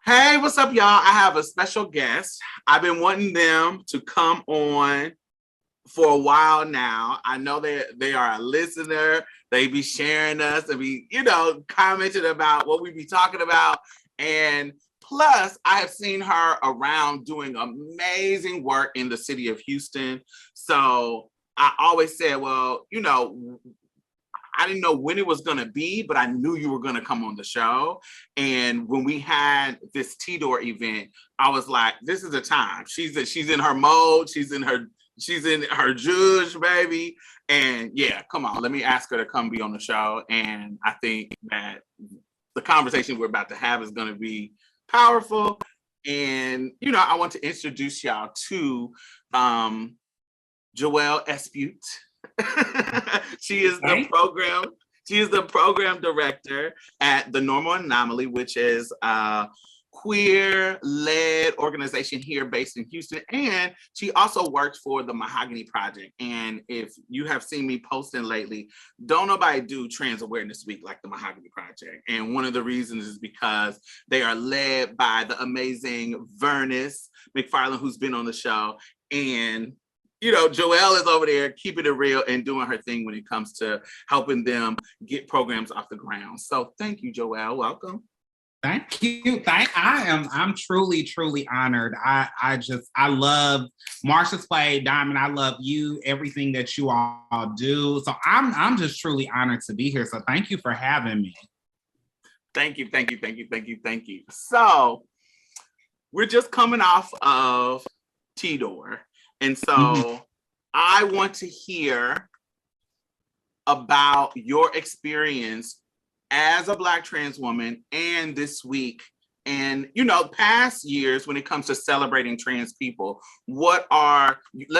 Hey, what's up, y'all? I have a special guest. I've been wanting them to come on for a while now. I know they are a listener. They be sharing us and be, commenting about what we be talking about. And plus, I have seen her around doing amazing work in the city of Houston. So I always said, well, I didn't know when it was going to be, but I knew you were going to come on the show. And when we had this T-Door event, I was like, this is the time. She's in her mode. She's in her juice, baby. And yeah, come on, let me ask her to come be on the show. And I think that the conversation we're about to have is going to be powerful. And, I want to introduce y'all to Joelle Bayaa-Uzuri. She is the program. She is the program director at the Normal Anomaly, which is a queer-led organization here based in Houston. And she also works for the Mahogany Project. And if you have seen me posting lately, don't nobody do Trans Awareness Week like the Mahogany Project. And one of the reasons is because they are led by the amazing Vernice McFarland, who's been on the show. And Joelle is over there keeping it real and doing her thing when it comes to helping them get programs off the ground. So thank you, Joelle. Welcome. Thank you. I'm truly, truly honored. I love Marsha's Play, Diamond. I love you, everything that you all do. So I'm just truly honored to be here. So thank you for having me. Thank you. So we're just coming off of T-Door. And so I want to hear about your experience as a Black trans woman and this week and, past years when it comes to celebrating trans people. Let's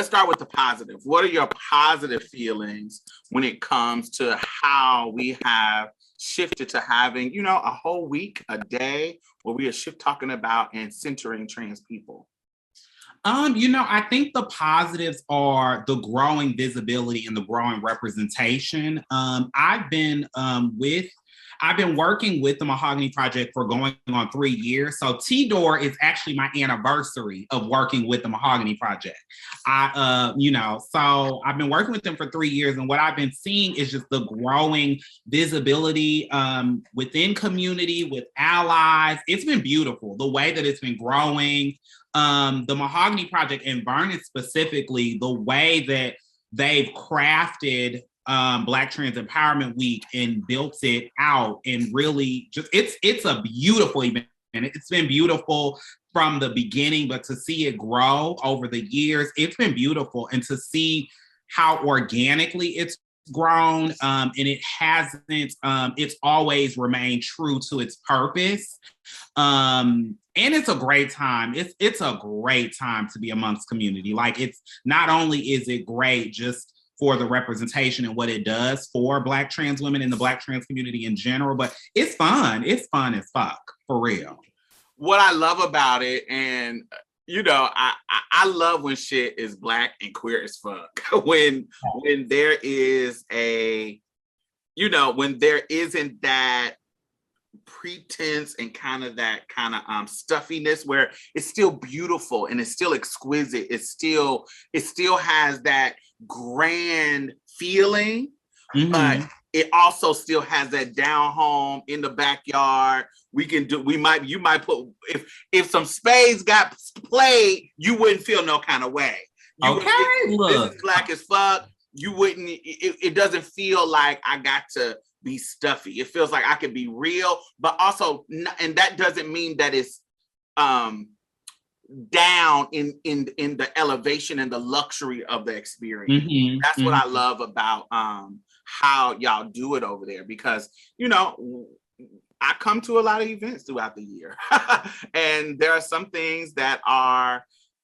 start with the positive. What are your positive feelings when it comes to how we have shifted to having, a whole week, a day where we are talking about and centering trans people? I think the positives are the growing visibility and the growing representation. I've been working with the Mahogany Project for going on 3 years. So T-Door is actually my anniversary of working with the Mahogany Project. So I've been working with them for 3 years, and what I've been seeing is just the growing visibility within community, with allies. It's been beautiful, the way that it's been growing. The Mahogany Project and Vernice specifically, the way that they've crafted Black Trans Empowerment Week and built it out, and really just it's a beautiful event. And it's been beautiful from the beginning, but to see it grow over the years, it's been beautiful. And to see how organically it's grown, and it hasn't, it's always remained true to its purpose. And it's a great time. It's a great time to be amongst community. Like, it's not only is it great just for the representation and what it does for Black trans women and the Black trans community in general, but it's fun. It's fun as fuck, for real. What I love about it, and I love when shit is Black and queer as fuck. when there is when there isn't that pretense and that kind of stuffiness, where it's still beautiful and it's still exquisite. It still has that grand feeling, but it also still has that down home in the backyard. You might put, if some spades got played, you wouldn't feel no kind of way. Look, this is Black as fuck. You wouldn't, it doesn't feel like I got to be stuffy. It feels like I can be real, but also, and that doesn't mean that it's down in the elevation and the luxury of the experience. That's what I love about how y'all do it over there, because I come to a lot of events throughout the year, and there are some things that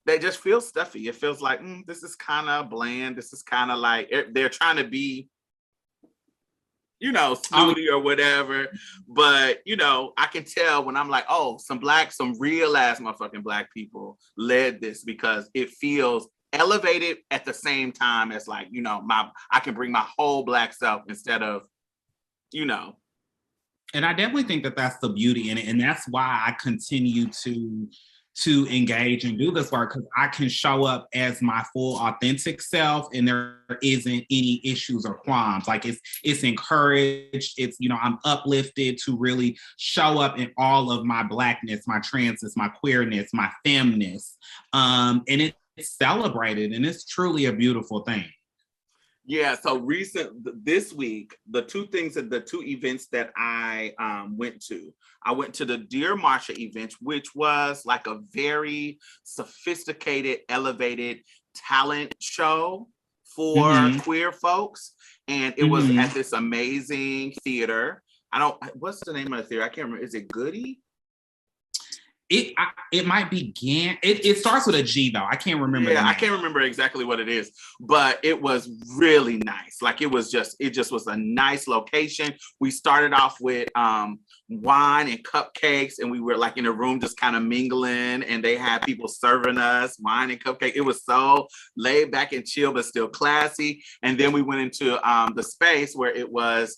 just feel stuffy. It feels like this is kind of bland. This is kind of like they're trying to be snooty or whatever. But, I can tell when I'm like, oh, some real ass motherfucking Black people led this, because it feels elevated at the same time as I can bring my whole Black self instead of, And I definitely think that that's the beauty in it. And that's why I continue to engage and do this work, because I can show up as my full authentic self and there isn't any issues or qualms. Like it's encouraged, it's, you know, I'm uplifted to really show up in all of my Blackness, my transness, my queerness, my femness. And it's celebrated, and it's truly a beautiful thing. Yeah, so this week, the two events that I went to the Dear Marsha event, which was like a very sophisticated, elevated talent show for queer folks. And it was at this amazing theater. What's the name of the theater? I can't remember. Is it Goody? It might be it starts with a G though. I can't remember. Yeah, I can't remember exactly what it is, but it was really nice. Like it just was a nice location. We started off with wine and cupcakes, and we were like in a room just kind of mingling, and they had people serving us wine and cupcake. It was so laid back and chill, but still classy. And then we went into the space where it was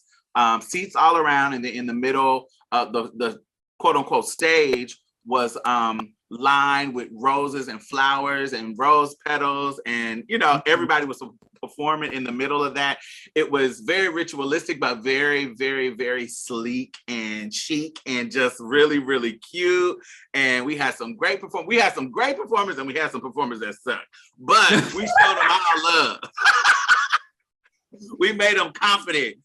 seats all around, and then in the middle of the quote unquote stage was lined with roses and flowers and rose petals, and you know, everybody was performing in the middle of that. It was very ritualistic, but very, very, very sleek and chic and just really, really cute. And we had some great performers. We had some great performers, and we had some performers that sucked, but we showed them our love. We made them confident.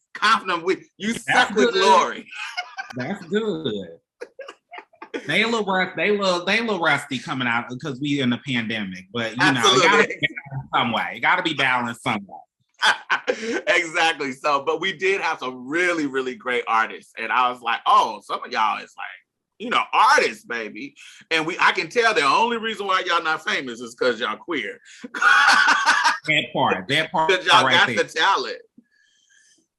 You suck with glory. That's good. They a little rusty coming out because we in the pandemic, but you know, it gotta be some way. It gotta be balanced some way. Exactly. So, but we did have some really, really great artists, and I was like, oh, some of y'all is like, you know, artists, baby. And I can tell the only reason why y'all not famous is because y'all queer. that part. Because y'all got the talent.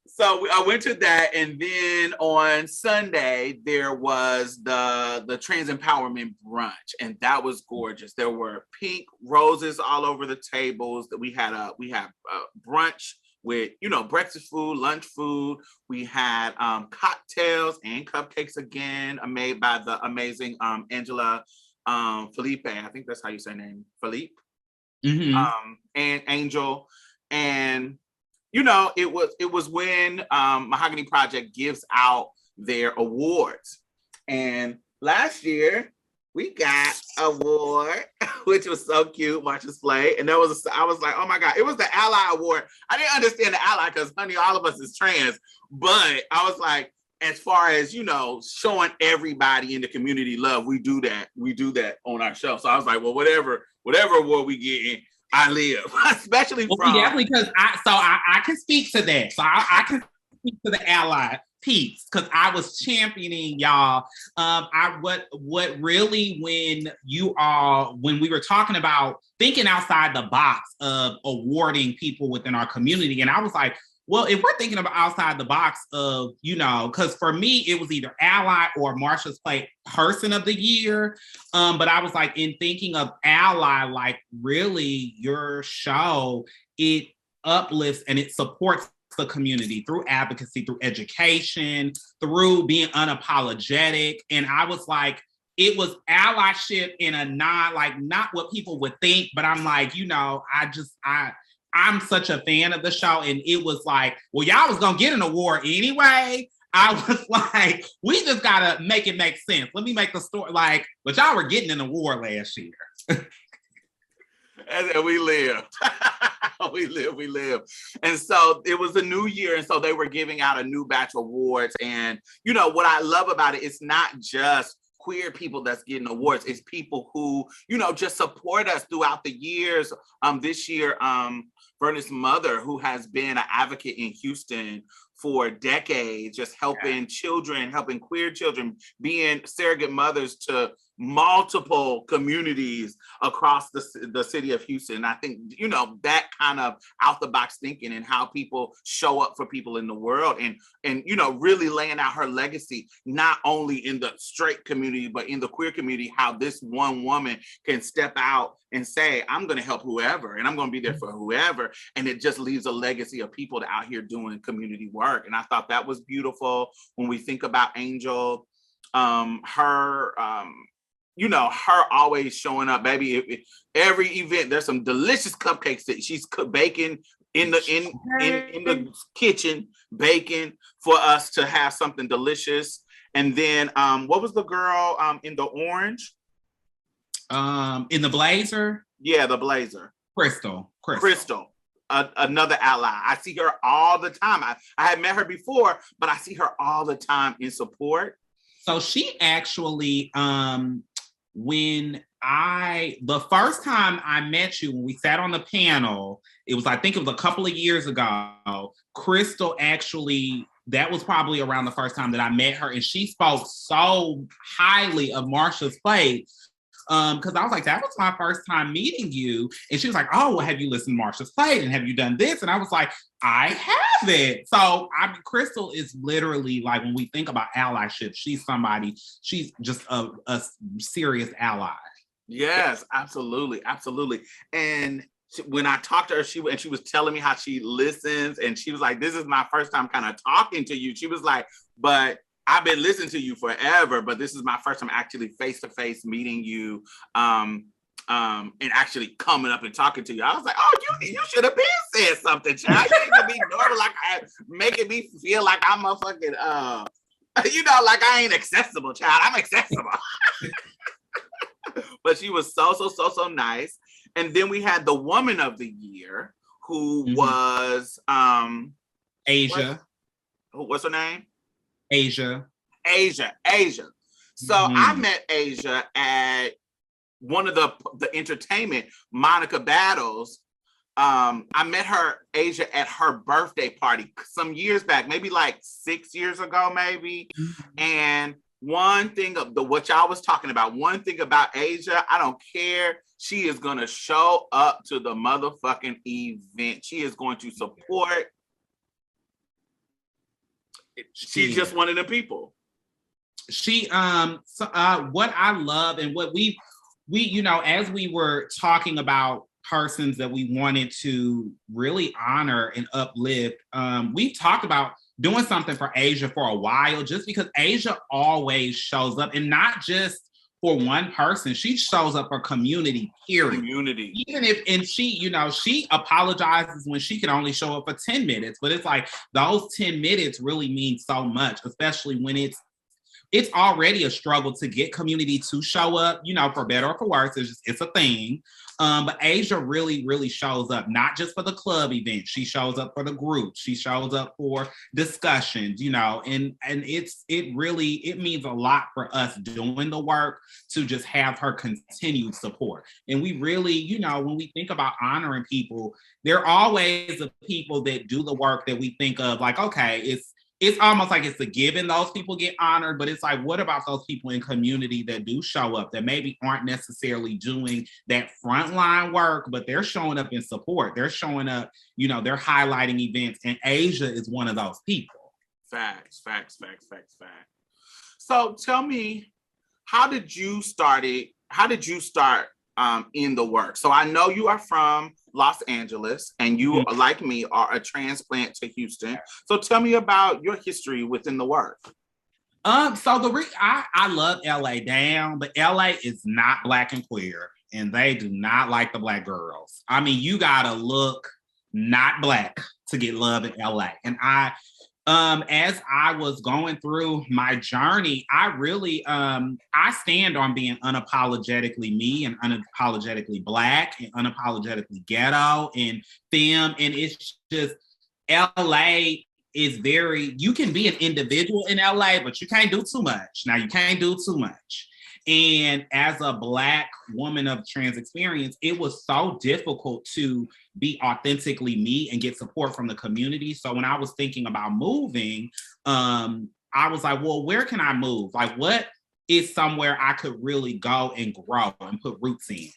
So I went to that, and then on Sunday there was the trans empowerment brunch, and that was gorgeous. There were pink roses all over the tables. That we had brunch with, you know, breakfast food, lunch food. We had cocktails and cupcakes again, made by the amazing Angela Felipe. I think that's how you say her name, Felipe. And Angel. And you know, it was when Mahogany Project gives out their awards. And last year we got an award, which was so cute, Marsha's Play. And I was like, oh my God, it was the Ally Award. I didn't understand the Ally because, honey, all of us is trans. But I was like, as far as, you know, showing everybody in the community love, we do that on our show. So I was like, well, whatever award we get in, I live, especially from. Definitely, because I can speak to that. So I can speak to the ally piece because I was championing y'all. What really when we were talking about thinking outside the box of awarding people within our community, and I was like, well, if we're thinking about outside the box of, you know, because for me, it was either Ally or Marsha's Play Person of the Year. But I was like, in thinking of Ally, like really your show, it uplifts and it supports the community through advocacy, through education, through being unapologetic. And I was like, it was allyship in a not what people would think, but I'm like, you know, I'm such a fan of the show, and it was like, well, y'all was gonna get an award anyway. I was like, we just gotta make it make sense. Let me make the story like, but y'all were getting an award last year. And we lived. we live. And so it was a new year, and so they were giving out a new batch of awards. And you know what I love about it, it's not just queer people that's getting awards. It's people who, you know, just support us throughout the years. This year, Verna's mother, who has been an advocate in Houston for decades, just helping children, helping queer children, being surrogate mothers to multiple communities across the city of Houston. I think, you know, that kind of out the box thinking and how people show up for people in the world, and you know, really laying out her legacy, not only in the straight community, but in the queer community, how this one woman can step out and say, I'm going to help whoever, and I'm going to be there for whoever. And it just leaves a legacy of people out here doing community work. And I thought that was beautiful. When we think about Angel, you know, her always showing up, baby. Every event, there's some delicious cupcakes that she's baking in the kitchen, baking for us to have something delicious. And then, what was the girl in the orange? In the blazer? Yeah, the blazer. Crystal. Another ally. I see her all the time. I had met her before, but I see her all the time in support. So she actually, the first time I met you, when we sat on the panel, I think it was a couple of years ago, Crystal actually, that was probably around the first time that I met her, and she spoke so highly of Marsha's plate. Because I was like, that was my first time meeting you. And she was like, oh, well, have you listened to Marsha's plate? And have you done this? And I was like, I haven't. So Crystal is literally, like, when we think about allyship, she's just a serious ally. Yes, absolutely. And when I talked to her, she was telling me how she listens, and she was like, this is my first time kind of talking to you. She was like, but I've been listening to you forever, but this is my first time actually face-to-face meeting you, and actually coming up and talking to you. I was like, oh, you should have been said something, child. You need to be normal, like making me feel like I'm a fucking, you know, like I ain't accessible, child. I'm accessible. But she was so nice. And then we had the Woman of the Year, who was Asia. What's her name? Asia. So I met Asia at one of the entertainment, Monica Battles. I met Asia at her birthday party some years back, maybe like 6 years ago, maybe. And one thing of what y'all was talking about, one thing about Asia, I don't care. She is going to show up to the motherfucking event. She is going to support. She's just one of the people. What I love, and what we you know, as we were talking about persons that we wanted to really honor and uplift, we've talked about doing something for Asia for a while, just because Asia always shows up, and not just for one person. She shows up for community, period. Even if, and she, you know, she apologizes when she can only show up for 10 minutes, but it's like those 10 minutes really mean so much, especially when it's already a struggle to get community to show up, you know, for better or for worse. It's a thing. But Asia really shows up, not just for the club event. She shows up for the group. She shows up for discussions, you know, and it means a lot for us doing the work to just have her continued support. And we really, you know, when we think about honoring people, there are always the people that do the work that we think of like, okay, it's almost like it's a given those people get honored, but it's like, what about those people in community that do show up, that maybe aren't necessarily doing that frontline work, but they're showing up in support. They're showing up, you know, they're highlighting events, and Asia is one of those people. Facts. So tell me, how did you start in the work? So I know you are from Los Angeles, and you, like me, are a transplant to Houston. So tell me about your history within the work. So I love LA down, but LA is not Black and queer, and they do not like the Black girls. I mean, you gotta look not Black to get love in LA. And as I was going through my journey, I really, I stand on being unapologetically me and unapologetically Black and unapologetically ghetto and femme. And it's just, LA is you can be an individual in LA, but you can't do too much. Now, you can't do too much. And as a Black woman of trans experience, it was so difficult to be authentically me and get support from the community. So when I was thinking about moving, I was like, well, where can I move? Like, what is somewhere I could really go and grow and put roots in.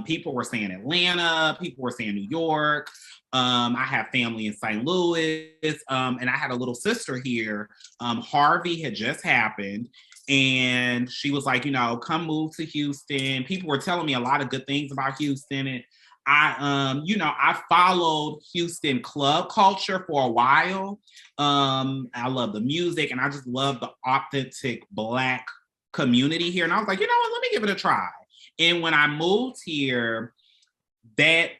People were saying Atlanta, people were saying New York. I have family in St. Louis, and I had a little sister here. Harvey had just happened, and she was like, come move to Houston. People were telling me a lot of good things about Houston, and I followed Houston club culture for a while. I love the music, and I just love the authentic Black community here. And I was like, let me give it a try. And when I moved here, that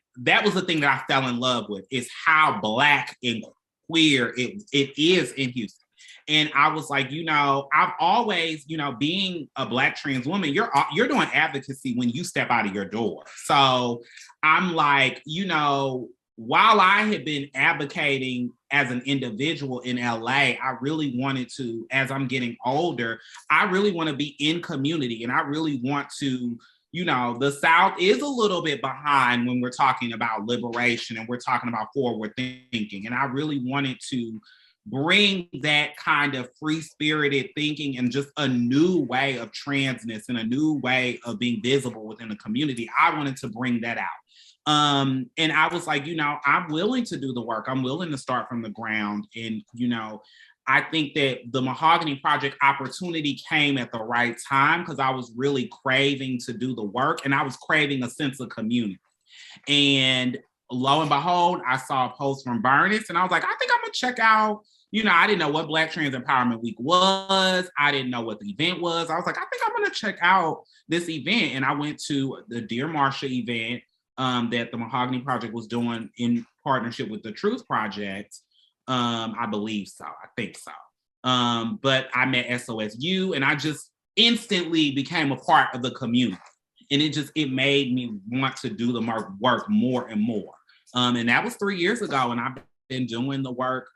was the thing that I fell in love with, is how Black and queer it is in Houston. And I was like, I've always, being a Black trans woman, you're doing advocacy when you step out of your door. So I'm like, while I had been advocating as an individual in LA, I really wanted to, as I'm getting older, I really want to be in community, and I really want to, the South is a little bit behind when we're talking about liberation and we're talking about forward thinking. And I really wanted to bring that kind of free-spirited thinking and just a new way of transness and a new way of being visible within the community. I wanted to bring that out. And I was like, I'm willing to do the work. I'm willing to start from the ground. And, I think that the Mahogany Project opportunity came at the right time, because I was really craving to do the work, and I was craving a sense of community. And lo and behold, I saw a post from Bernice, and I was like, I think I'm gonna check out, I didn't know what Black Trans Empowerment Week was. I didn't know what the event was. I was like, I think I'm gonna check out this event. And I went to the Dear Marsha event that the Mahogany Project was doing in partnership with the Truth Project. I believe so. I think so. But I met SOSU, and I just instantly became a part of the community. And it made me want to do the work more and more. And that was 3 years ago, and I've been doing the work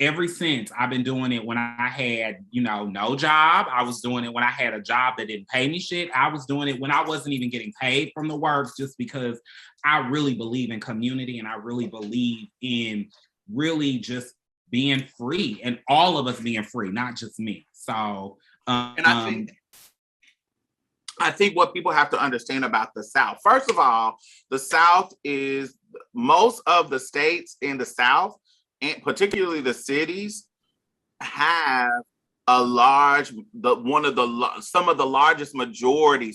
ever since. I've been doing it when I had, no job. I was doing it when I had a job that didn't pay me shit. I was doing it when I wasn't even getting paid from the work, just because I really believe in community, and I really believe in really just being free, and all of us being free, not just me. So, and I think what people have to understand about the South, first of all, the South is, most of the states in the South, and particularly the cities, have some of the largest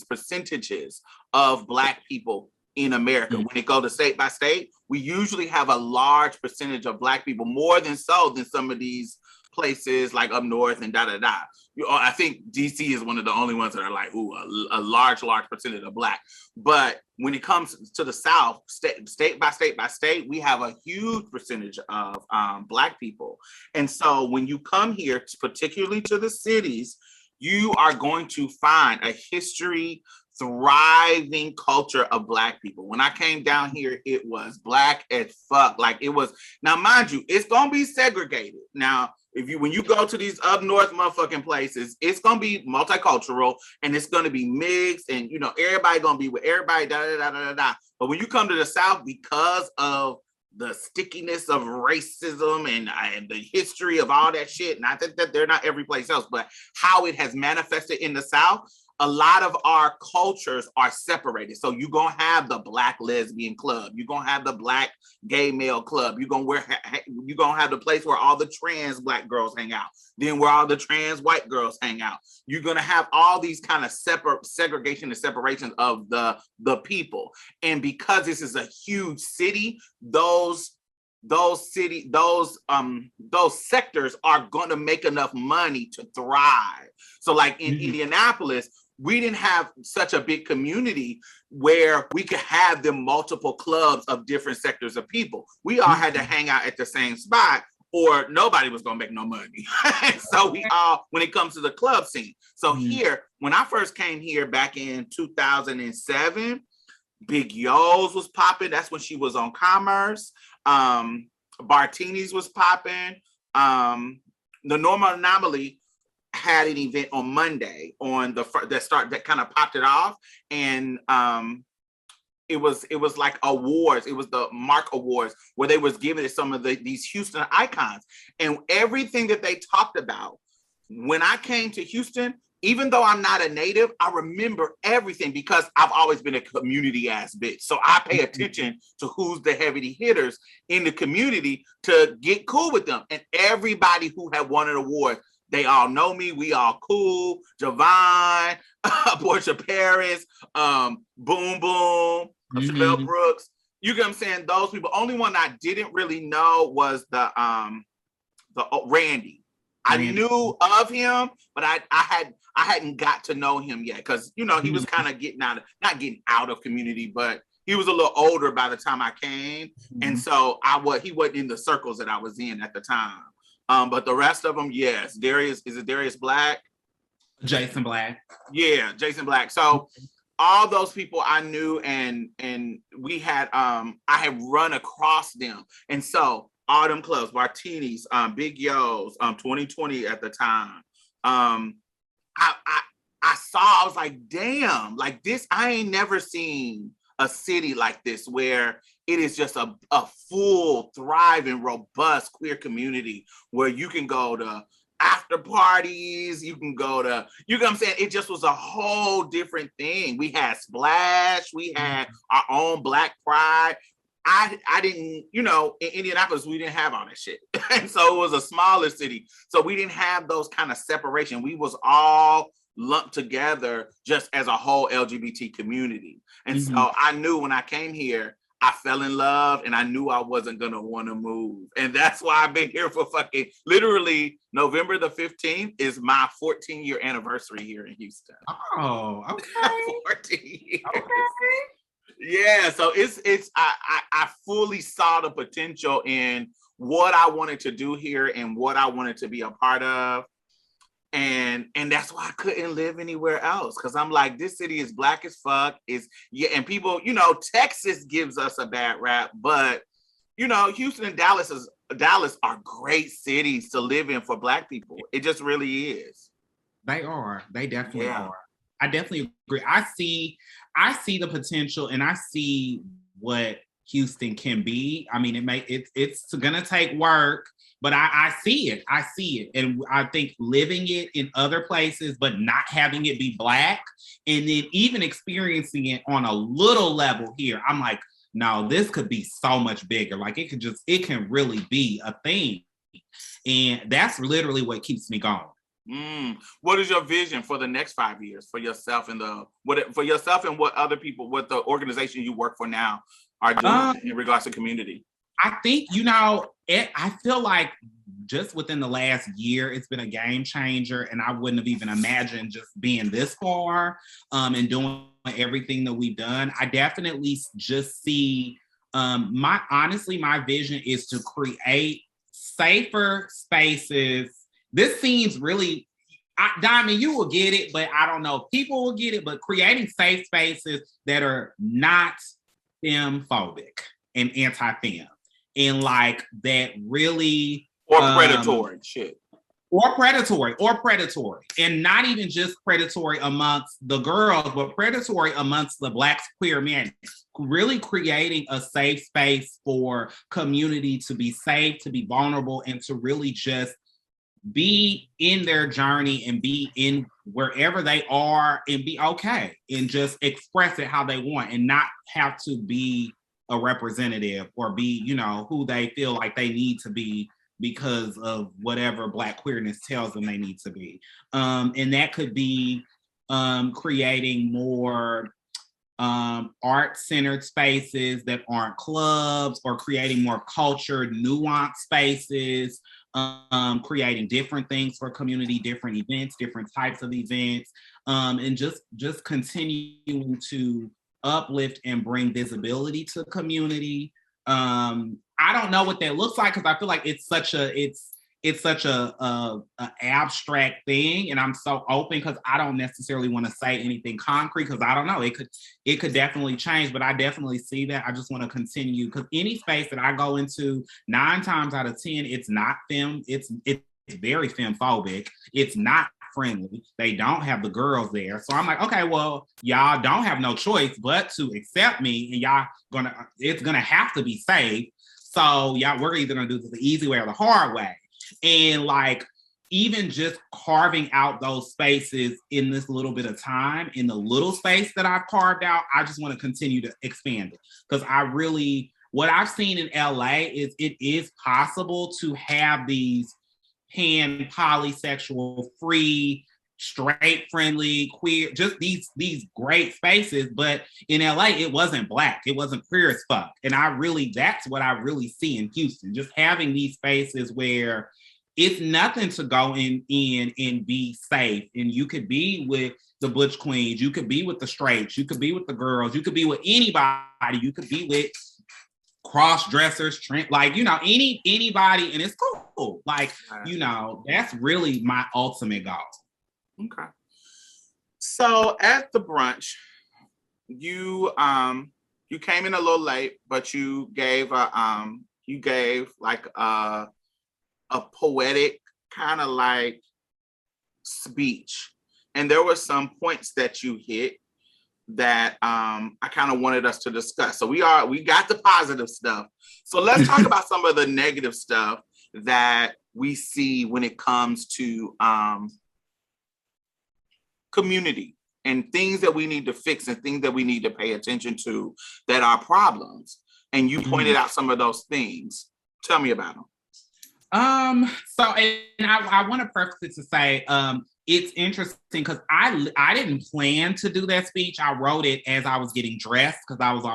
percentages of Black people in America. Mm-hmm. When it goes to state by state, we usually have a large percentage of Black people, more than some of these places like up north and da-da-da. I think DC is one of the only ones that are like, a large percentage of Black. But when it comes to the South, state by state, we have a huge percentage of Black people. And so when you come here, particularly to the cities, you are going to find a thriving culture of Black people. When I came down here, it was Black as fuck. Like, it was, now mind you, it's gonna be segregated. Now, when you go to these up north motherfucking places, it's gonna be multicultural, and it's gonna be mixed, and everybody gonna be with everybody, da. But when you come to the South, because of the stickiness of racism and the history of all that shit, not that they're not every place else, but how it has manifested in the South, a lot of our cultures are separated. So you're going to have the Black lesbian club. You're going to have the Black gay male club. You're going to have the place where all the trans Black girls hang out. Then where all the trans white girls hang out. You're going to have all these kind of segregation and separation of the people. And because this is a huge city, those sectors are going to make enough money to thrive. So like in Indianapolis, we didn't have such a big community where we could have them multiple clubs of different sectors of people. We all had to hang out at the same spot, or nobody was going to make no money. So we all, when it comes to the club scene. So here, when I first came here back in 2007, Big Yo's was popping. That's when she was on Commerce. Bartini's was popping. The Normal Anomaly had an event on Monday on that kind of popped it off, and it was like awards. It was the Mark Awards, where they was giving it some of these Houston icons, and everything that they talked about. When I came to Houston, even though I'm not a native, I remember everything because I've always been a community ass bitch. So I pay attention to who's the heavy hitters in the community to get cool with them. And everybody who had won an award, they all know me. We all cool. Javon, Portia Paris, Boom Boom, Chevelle Brooks. You get what I'm saying? Those people. Only one I didn't really know was the Randy. I knew of him, but I hadn't got to know him yet because he was kind of not getting out of community, but he was a little older by the time I came, and so he wasn't in the circles that I was in at the time. But the rest of them, yes. Darius, is it Darius Black? Jason Black. Yeah, Jason Black. So all those people I knew, and we had I had run across them, and so. All them clubs, Martinis, Big Yo's, 2020 at the time. I was like, damn, like this, I ain't never seen a city like this where it is just a full, thriving, robust queer community where you can go to after parties, you can go to, you know what I'm saying? It just was a whole different thing. We had Splash, we had our own Black Pride. I didn't, in Indianapolis, we didn't have all that shit. And so it was a smaller city. So we didn't have those kind of separation. We was all lumped together just as a whole LGBT community. And so I knew when I came here, I fell in love and I knew I wasn't going to want to move. And that's why I've been here for fucking literally November the 15th is my 14-year anniversary here in Houston. Oh, okay. 14 years. Okay. Yeah, so I fully saw the potential in what I wanted to do here and what I wanted to be a part of. And that's why I couldn't live anywhere else. Cause I'm like, this city is Black as fuck. And people, Texas gives us a bad rap, but Houston and Dallas are great cities to live in for Black people. It just really is. They are. They definitely are. I definitely agree. I see the potential and I see what Houston can be. I mean, it's gonna take work, but I see it. I see it. And I think living it in other places, but not having it be Black, and then even experiencing it on a little level here, I'm like, no, this could be so much bigger. Like it can really be a thing. And that's literally what keeps me going. What is your vision for the next 5 years for yourself and what other people, what the organization you work for now are doing in regards to community? I think, I feel like just within the last year, it's been a game changer, and I wouldn't have even imagined just being this far and doing everything that we've done. I definitely just see my vision is to create safer spaces. This seems really, Diamond, you will get it, but I don't know if people will get it, but creating safe spaces that are not femme-phobic and anti-femme. And like that really... Or predatory shit. Or predatory. And not even just predatory amongst the girls, but predatory amongst the Black queer men. Really creating a safe space for community to be safe, to be vulnerable, and to really just be in their journey and be in wherever they are and be okay and just express it how they want and not have to be a representative or be, who they feel like they need to be because of whatever Black queerness tells them they need to be. And that could be creating more art-centered spaces that aren't clubs, or creating more cultured, nuanced spaces, creating different things for community, different events, different types of events, and just continuing to uplift and bring visibility to community. I don't know what that looks like because I feel like it's such a abstract thing, and I'm so open because I don't necessarily want to say anything concrete because I don't know. It could definitely change, but I definitely see that. I just want to continue because any space that I go into, 9 times out of 10, it's not femme. It's very femme-phobic. It's not friendly. They don't have the girls there. So I'm like, okay, well, y'all don't have no choice but to accept me, and it's gonna have to be safe. So we're either gonna do this the easy way or the hard way. And like even just carving out those spaces in this little bit of time, in the little space that I've carved out, I just want to continue to expand it. Because what I've seen in LA is it is possible to have these pansexual, free, straight friendly, queer, just these great spaces. But in LA, it wasn't Black. It wasn't queer as fuck. And that's what I really see in Houston. Just having these spaces where it's nothing to go in and be safe. And you could be with the butch queens, you could be with the straights, you could be with the girls, you could be with anybody, you could be with cross-dressers, like, anybody, and it's cool. Like, that's really my ultimate goal. Okay. So at the brunch, you came in a little late, but you gave like a poetic kind of like speech, and there were some points that you hit that I kind of wanted us to discuss. So we got the positive stuff. So let's talk about some of the negative stuff that we see when it comes to community and things that we need to fix and things that we need to pay attention to that are problems. And you pointed out some of those things. Tell me about them. So, and I want to preface it to say, it's interesting because I didn't plan to do that speech. I wrote it as I was getting dressed because I was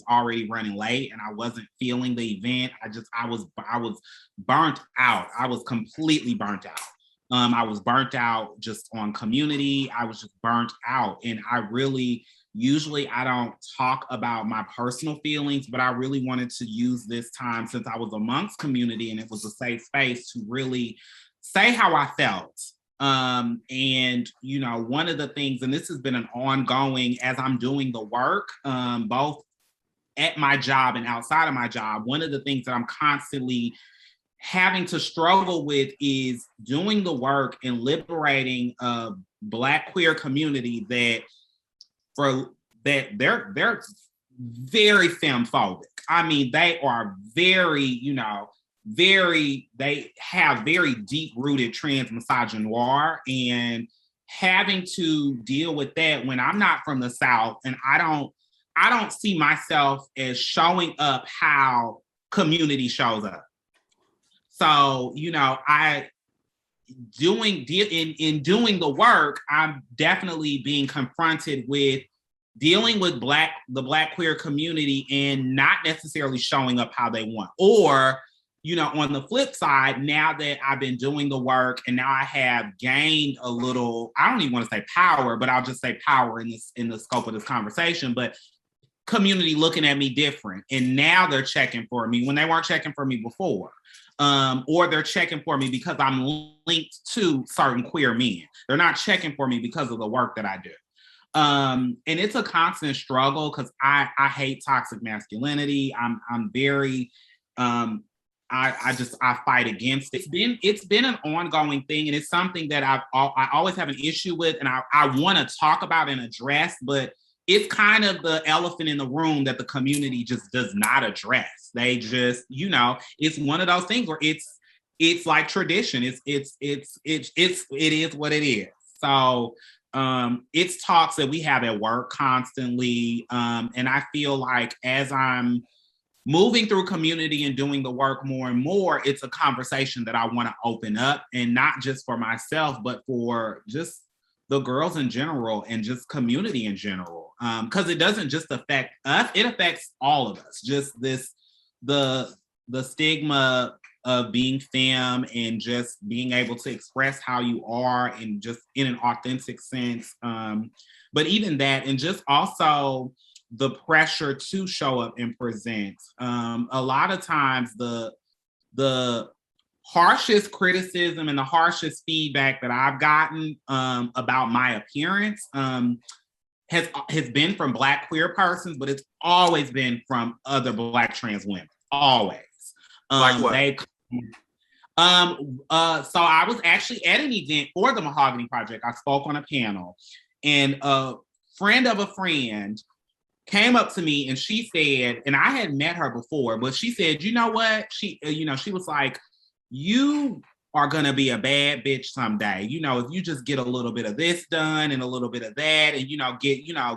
already running late and I wasn't feeling the event. I was burnt out. I was completely burnt out. I was burnt out just on community. I was just burnt out. And usually I don't talk about my personal feelings, but I really wanted to use this time since I was amongst community and it was a safe space to really say how I felt. And one of the things, and this has been an ongoing as I'm doing the work, both at my job and outside of my job, one of the things that I'm constantly having to struggle with is doing the work and liberating a Black queer community that they're very femme-phobic. I mean, they are very, they have very deep-rooted trans misogynoir, and having to deal with that when I'm not from the South and I don't see myself as showing up how community shows up. So, in doing the work, I'm definitely being confronted with dealing with the Black queer community and not necessarily showing up how they want. Or, on the flip side, now that I've been doing the work and now I have gained a little, I don't even want to say power, but I'll just say power in the scope of this conversation, but community looking at me different. And now they're checking for me when they weren't checking for me before. Or they're checking for me because I'm linked to certain queer men. They're not checking for me because of the work that I do. And it's a constant struggle because I hate toxic masculinity. I'm very, I fight against it. It's been an ongoing thing, and it's something that I always have an issue with, and I want to talk about and address, but it's kind of the elephant in the room that the community just does not address. They just, it's one of those things where it's like tradition. It is what it is. So it's talks that we have at work constantly. And I feel like as I'm moving through community and doing the work more and more, it's a conversation that I want to open up, and not just for myself, but for just the girls in general and just community in general. Because it doesn't just affect us, it affects all of us. Just the stigma of being femme and just being able to express how you are and just in an authentic sense. But even that, and just also the pressure to show up and present. A lot of times the harshest criticism and the harshest feedback that I've gotten about my appearance has been from Black queer persons, but it's always been from other Black trans women. Always. Like what? So I was actually at an event for the Mahogany Project. I spoke on a panel, and a friend of a friend came up to me and she said, and I had met her before, but she said, you know what? She was like, you are gonna be a bad bitch someday. You know, if you just get a little bit of this done and a little bit of that, and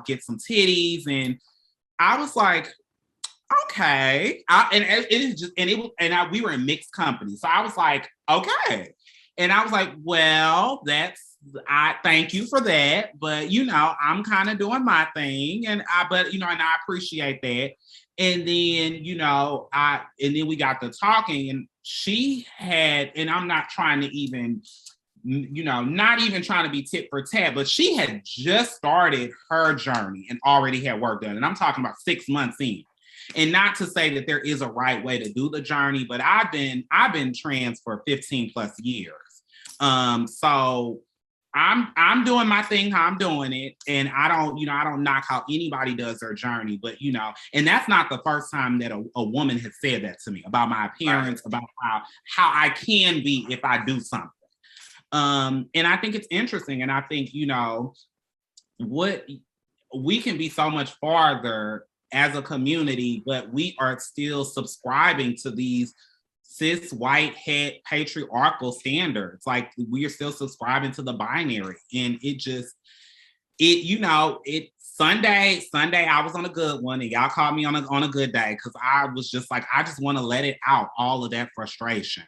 get some titties. And I was like, okay. We were in mixed company. So I was like, okay. And I was like, well, I thank you for that. But, I'm kind of doing my thing. And I appreciate that. And then, and then we got to talking, and she had, and I'm not trying to even, not even trying to be tit for tat, but she had just started her journey and already had work done. And I'm talking about 6 months in. And not to say that there is a right way to do the journey, but I've been trans for 15 plus years. So I'm doing my thing how I'm doing it, and I don't knock how anybody does their journey, but and that's not the first time that a woman has said that to me about my appearance, about how I can be if I do something. And I think it's interesting, and I think what we can be so much farther as a community, but we are still subscribing to these cis white het patriarchal standards. Like, we are still subscribing to the binary, and Sunday I was on a good one, and y'all called me on a good day, because I was just like, I just want to let it out, all of that frustration.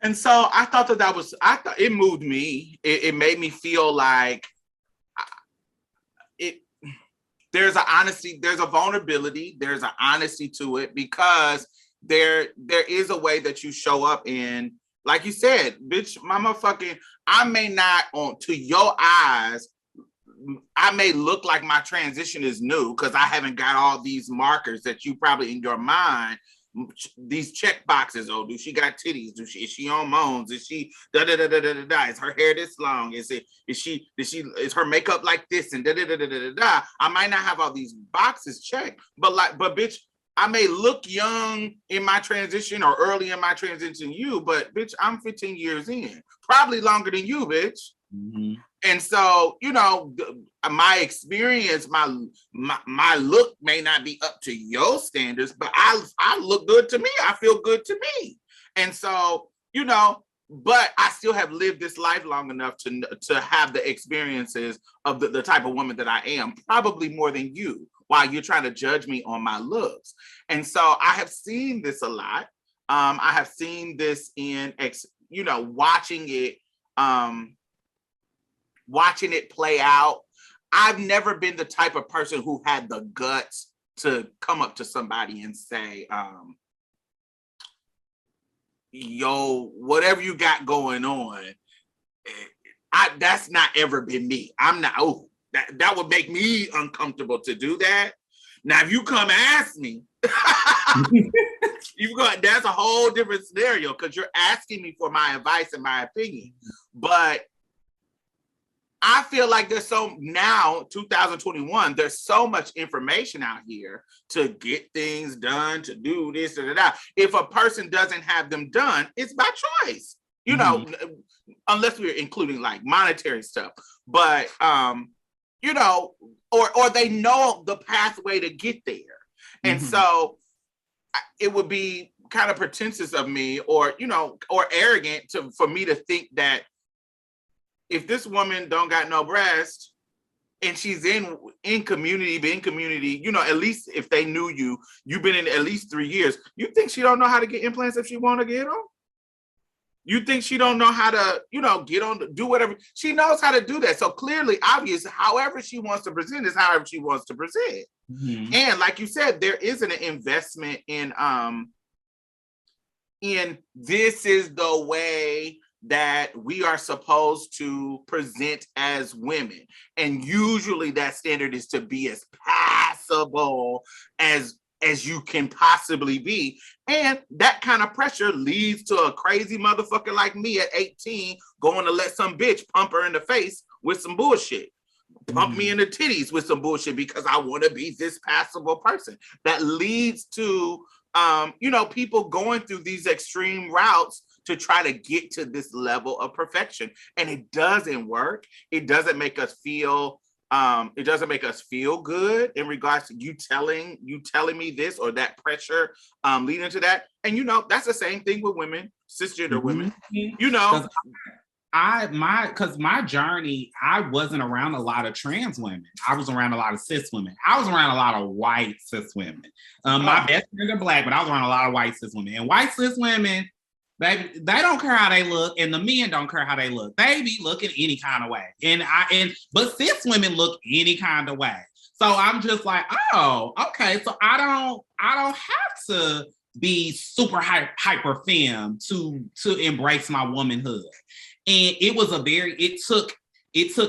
And so I thought I thought it moved me. It made me feel like there's an honesty, there's a vulnerability, there's an honesty to it, because there is a way that you show up in, like you said, bitch, I may not, to your eyes, I may look like my transition is new because I haven't got all these markers that you probably in your mind, these check boxes. Oh, do she got titties? Is she on moans? Is she da da da da da da? Is her hair this long? Is her makeup like this? And da da da da da da. I might not have all these boxes checked, but bitch, I may look young in my transition or early in my transition to you, but bitch, I'm 15 years in, probably longer than you, bitch. Mm-hmm. And so, my experience, my look may not be up to your standards, but I look good to me. I feel good to me. And so, but I still have lived this life long enough to have the experiences of the type of woman that I am, probably more than you, while you're trying to judge me on my looks. And so I have seen this a lot. I have seen this in, watching it play out. I've never been the type of person who had the guts to come up to somebody and say, yo, whatever you got going on, that's not ever been me. I'm not, that would make me uncomfortable to do that. Now, if you come ask me, that's a whole different scenario, because you're asking me for my advice and my opinion. But I feel like now, 2021, there's so much information out here to get things done, to do this and that. If a person doesn't have them done, it's by choice, unless we're including like monetary stuff. But, or they know the pathway to get there. And so it would be kind of pretentious of me, or arrogant for me to think that if this woman don't got no breast and she's in community, at least if they knew you've been in at least 3 years, you think she don't know how to get implants if she want to get them? You think she don't know how to, get on, do whatever? She knows how to do that. So clearly, obvious, however she wants to present is however she wants to present. Mm-hmm. And like you said, there isn't an investment in this is the way that we are supposed to present as women. And usually that standard is to be as passable as you can possibly be. And that kind of pressure leads to a crazy motherfucker like me at 18 going to let some bitch pump her in the face with some bullshit. Pump me in the titties with some bullshit because I want to be this passable person. That leads to, people going through these extreme routes to try to get to this level of perfection. And it doesn't work. It doesn't make us feel good in regards to you telling me this or that pressure leading to that. And that's the same thing with women cisgender women, you know. Because my journey, I wasn't around a lot of trans women. I was around a lot of cis women. I was around a lot of white cis women. My best friends are Black, but I was around a lot of white cis women. And white cis women, they don't care how they look, and the men don't care how they look. They be looking any kind of way. But cis women look any kind of way. So I'm just like, oh, okay. So I don't have to be super hyper femme to embrace my womanhood. And it was it took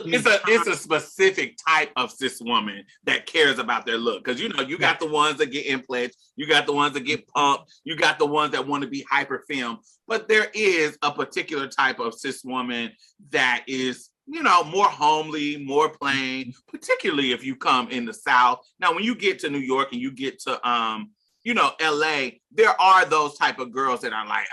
me. It's a specific type of cis woman that cares about their look. Because, you know, you got the ones that get implants, you got the ones that get pumped, you got the ones that want to be hyper femme. But there is a particular type of cis woman that is, you know, more homely, more plain, particularly if you come in the South. Now, when you get to New York and you get to, you know, LA, there are those type of girls that are like,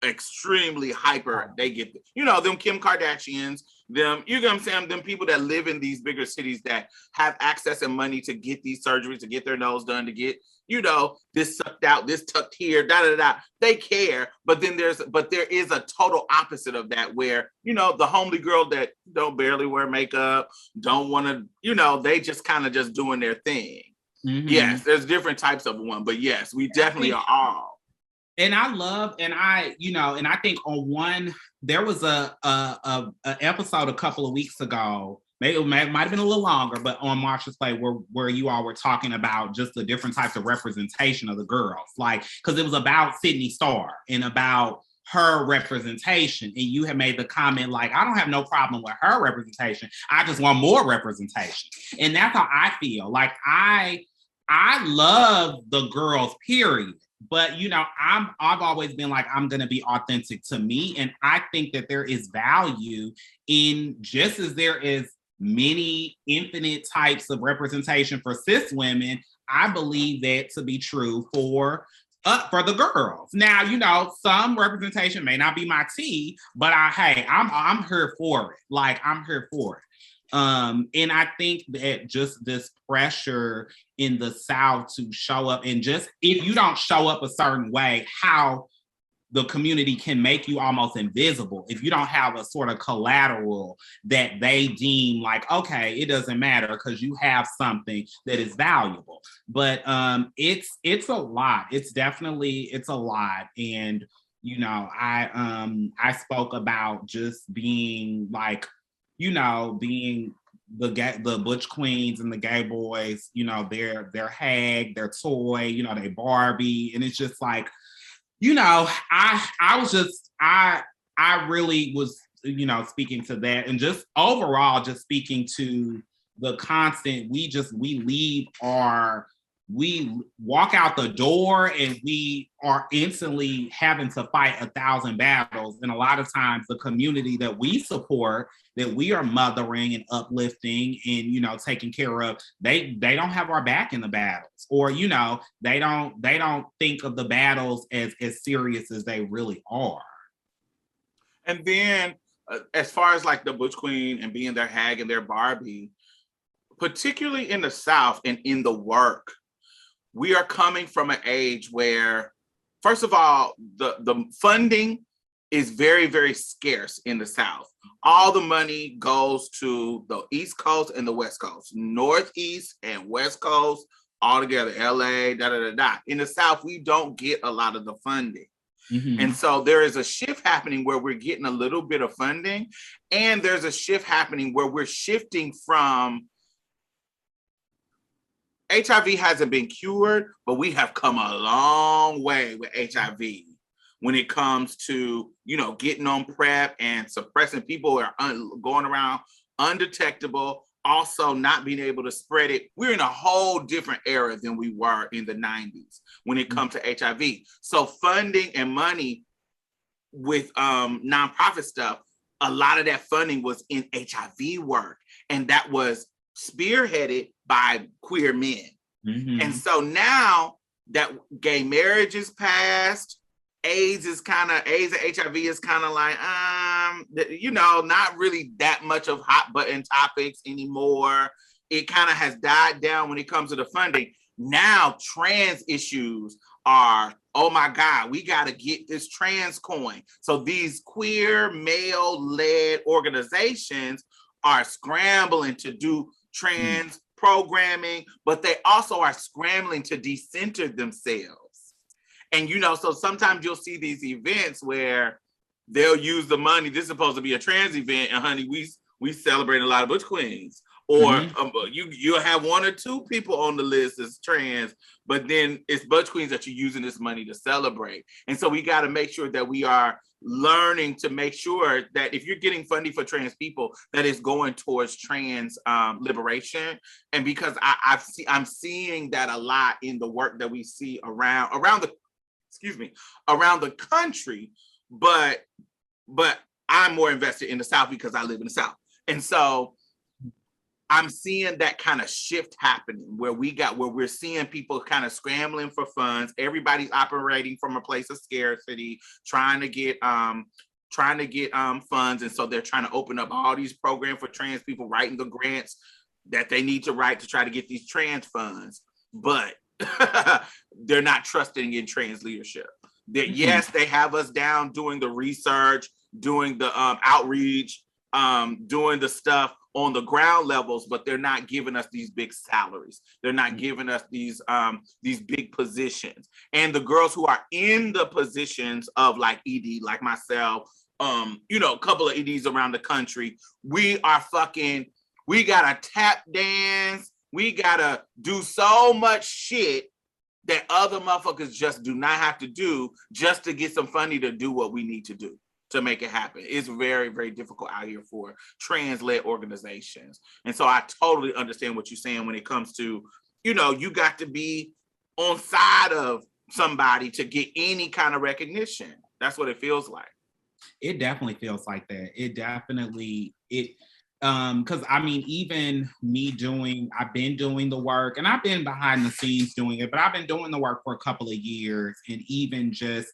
extremely hyper. They get, you know, them Kim Kardashians, them, you know what I'm saying, them people that live in these bigger cities that have access and money to get these surgeries, to get their nose done, to get, you know, this sucked out, this tucked here, da. They care, but there is a total opposite of that where, you know, the homely girl that don't barely wear makeup, don't want to, you know, they just kind of just doing their thing. Mm-hmm. Yes, there's different types of one, but yes, we definitely are all. And I think on one, there was a episode a couple of weeks ago, maybe it might have been a little longer, but on Marsha's Play where you all were talking about just the different types of representation of the girls, like, because it was about Sydney Starr and about her representation. And you had made the comment, like, I don't have no problem with her representation. I just want more representation. And that's how I feel. Like, I love the girls, period. But, you know, I've always been like, I'm going to be authentic to me. And I think that there is value in, just as there is many infinite types of representation for cis women, I believe that to be true for the girls. Now, you know, some representation may not be my tea, but I'm here for it. Like, I'm here for it. And I think that just this pressure in the South to show up, and just if you don't show up a certain way, how the community can make you almost invisible if you don't have a sort of collateral that they deem like, okay, it doesn't matter because you have something that is valuable. But it's a lot. It's a lot. And, you know, I spoke about just being like, you know, being the butch queens and the gay boys, you know, they're hag, their toy, you know, they Barbie. And it's just like, you know, I really was, you know, speaking to that, and just overall, just speaking to the constant, we walk out the door and we are instantly having to fight 1,000 battles. And a lot of times the community that we support, that we are mothering and uplifting and, you know, taking care of, they don't have our back in the battles, or, you know, they don't think of the battles as serious as they really are. And then as far as like the butch queen and being their hag and their Barbie, particularly in the South and in the work, we are coming from an age where, first of all, the funding is very, very scarce in the South. All the money goes to the East Coast and the West Coast, Northeast and West Coast, all together, LA, da. In the South, we don't get a lot of the funding. Mm-hmm. And so there is a shift happening where we're getting a little bit of funding, and there's a shift happening where we're shifting from HIV hasn't been cured, but we have come a long way with HIV when it comes to, you know, getting on PrEP and suppressing people who are going around undetectable, also not being able to spread it. We're in a whole different era than we were in the 90s when it comes to HIV. So funding and money with nonprofit stuff, a lot of that funding was in HIV work, and that was spearheaded by queer men. Mm-hmm. And so now that gay marriage is passed, AIDS and HIV is kind of like, you know, not really that much of hot button topics anymore. It kind of has died down when it comes to the funding. Now trans issues are oh my God, we got to get this trans coin. So these queer male-led organizations are scrambling to do trans programming, but they also are scrambling to decenter themselves. And, so sometimes you'll see these events where they'll use the money. This is supposed to be a trans event, and honey, we celebrate a lot of butch queens. Or you'll have one or two people on the list as trans, but then it's butch queens that you're using this money to celebrate. And so we got to make sure that we are learning to make sure that if you're getting funding for trans people, that is going towards trans liberation. And because I'm seeing that a lot in the work that we see around the country, but I'm more invested in the South because I live in the South. And so I'm seeing that kind of shift happening where we're seeing people kind of scrambling for funds. Everybody's operating from a place of scarcity, trying to get funds. And so they're trying to open up all these programs for trans people, writing the grants that they need to write to try to get these trans funds. But they're not trusting in trans leadership. Yes, they have us down doing the research, doing the outreach, doing the stuff on the ground levels, but they're not giving us these big salaries. They're not giving us these big positions. And the girls who are in the positions of like ED, like myself, a couple of EDs around the country, we gotta tap dance. We gotta do so much shit that other motherfuckers just do not have to do just to get some funding to do what we need to do to make it happen. It's very, very difficult out here for trans-led organizations. And so I totally understand what you're saying when it comes to, you got to be on side of somebody to get any kind of recognition. That's what it feels like. It definitely feels like that. Because I mean, even me I've been doing the work and I've been behind the scenes doing it, but I've been doing the work for a couple of years. And even just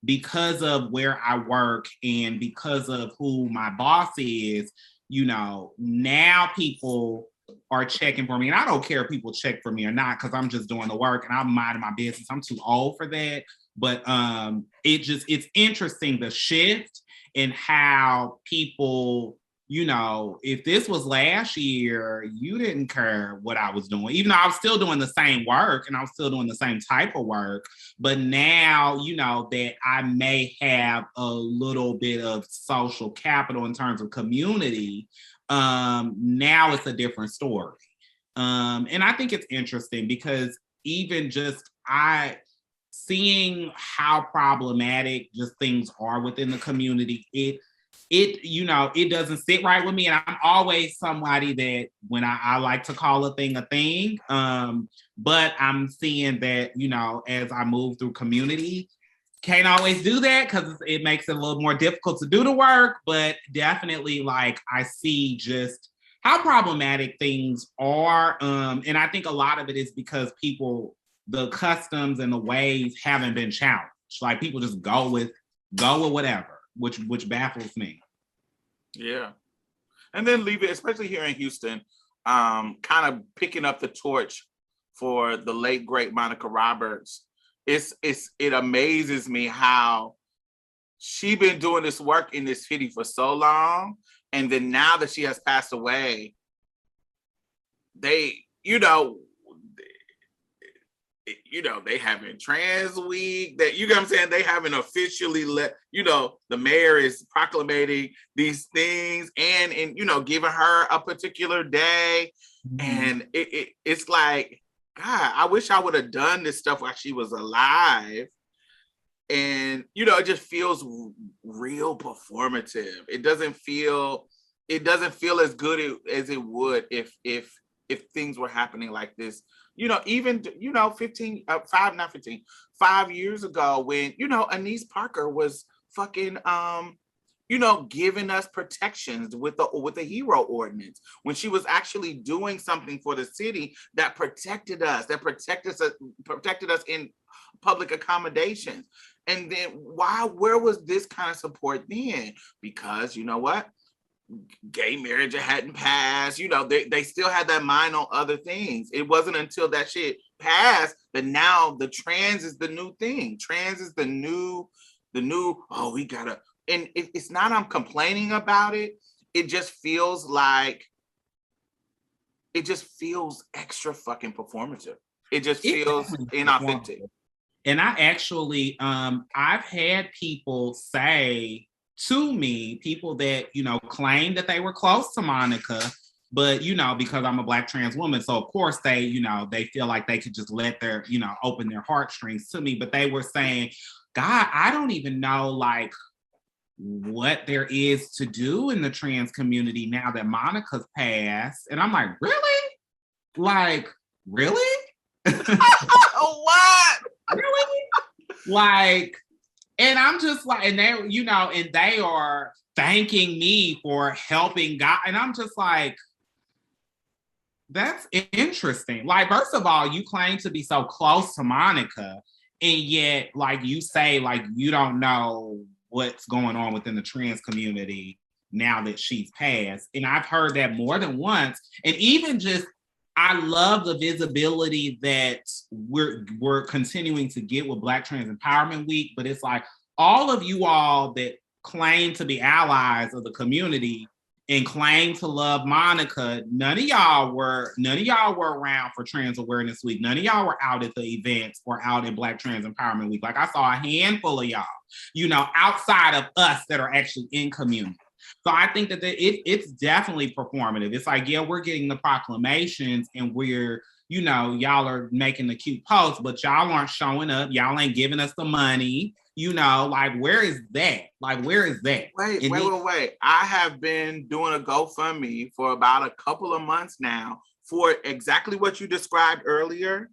because of where I work and because of who my boss is, now people are checking for me. And I don't care if people check for me or not, because I'm just doing the work and I'm minding my business. I'm too old for that. But it's interesting, the shift in how people, if this was last year, you didn't care what I was doing, even though I was still doing the same work and I was still doing the same type of work. But now, that I may have a little bit of social capital in terms of community, now it's a different story. And I think it's interesting because even just seeing how problematic just things are within the community, it doesn't sit right with me. And I'm always somebody that when I like to call a thing, but I'm seeing that, as I move through community, can't always do that because it makes it a little more difficult to do the work, but definitely I see just how problematic things are. And I think a lot of it is because the customs and the ways haven't been challenged. Like people just go with whatever, which baffles me. Yeah. And then leave it, especially here in Houston, kind of picking up the torch for the late, great Monica Roberts. It amazes me how she been doing this work in this city for so long. And then now that she has passed away, they having trans week, that what I'm saying, they haven't officially the mayor is proclamating these things and giving her a particular day. And it's like, God, I wish I would have done this stuff while she was alive. And it just feels real performative. It doesn't feel as good as it would if things were happening like this. Even 5 years ago when Anise Parker was fucking giving us protections with the hero ordinance, when she was actually doing something for the city that protected us in public accommodations. And then where was this kind of support then? Because you know what? gay marriage hadn't passed. You know, they still had that mind on other things. It wasn't until that shit passed that now the trans is the new thing. Trans is the new, oh, we gotta, and it's not I'm complaining about it. It just feels like, it just feels extra fucking performative. It just feels inauthentic. And I actually, I've had people say to me, people that, you know, claim that they were close to Monica, but, you know, because I'm a Black trans woman, so of course they, you know, they feel like they could just let their, you know, open their heartstrings to me. But they were saying, God, I don't even know, like, what there is to do in the trans community now that Monica's passed. And I'm like, really? Like, really? What? Really? Like, and I'm just like, and they, you know, and they are thanking me for helping God. And I'm just like, that's interesting. Like, first of all, you claim to be so close to Monica, and yet, like, you say, like, you don't know what's going on within the trans community now that she's passed. And I've heard that more than once. And even just, I love the visibility that we're continuing to get with Black Trans Empowerment Week, but it's like all of you all that claim to be allies of the community and claim to love Monica, none of y'all were around for Trans Awareness Week. None of y'all were out at the events or out at Black Trans Empowerment Week. Like, I saw a handful of y'all, you know, outside of us that are actually in community. So I think that it's definitely performative. It's like, yeah, we're getting the proclamations and we're, you know, y'all are making the cute posts, but y'all aren't showing up. Y'all ain't giving us the money. You know, like, where is that? Like, where is that? Wait. I have been doing a GoFundMe for about a couple of months now for exactly what you described earlier,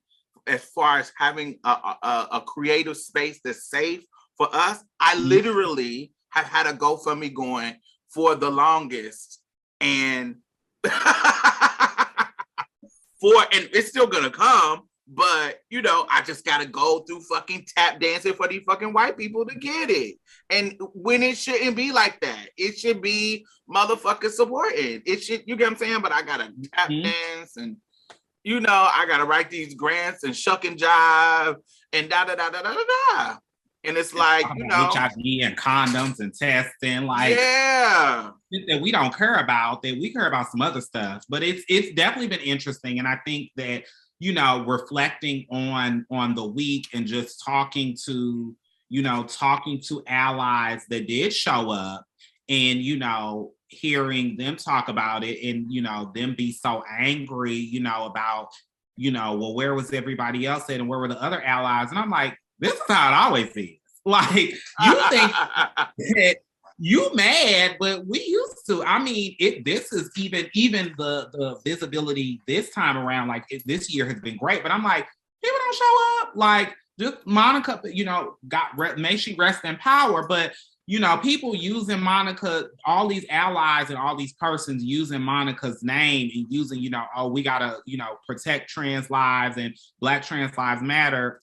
as far as having a creative space that's safe for us. I literally have had a GoFundMe going for the longest, and and it's still gonna come, but you know, I just gotta go through fucking tap dancing for these fucking white people to get it. And when it shouldn't be like that, it should be motherfucking supported. It should, you get what I'm saying? But I gotta tap dance, and you know, I gotta write these grants and shuck and jive and da da da da da da da. And it's like, you know, HIV and condoms and testing, like, yeah, that we don't care about, that we care about some other stuff. But it's definitely been interesting. And I think that, you know, reflecting on the week and just talking to allies that did show up, and, you know, hearing them talk about it, and, you know, them be so angry, you know, about, you know, well, where was everybody else at and where were the other allies? And I'm like, this is how it always is. Like, you think that you mad, but we used to. I mean, this is even the visibility this time around, like, this year has been great. But I'm like, people don't show up. Like, just Monica, you know, may she rest in power. But, you know, people using Monica, all these allies and all these persons using Monica's name and using, you know, oh, we gotta, you know, protect trans lives and Black trans lives matter.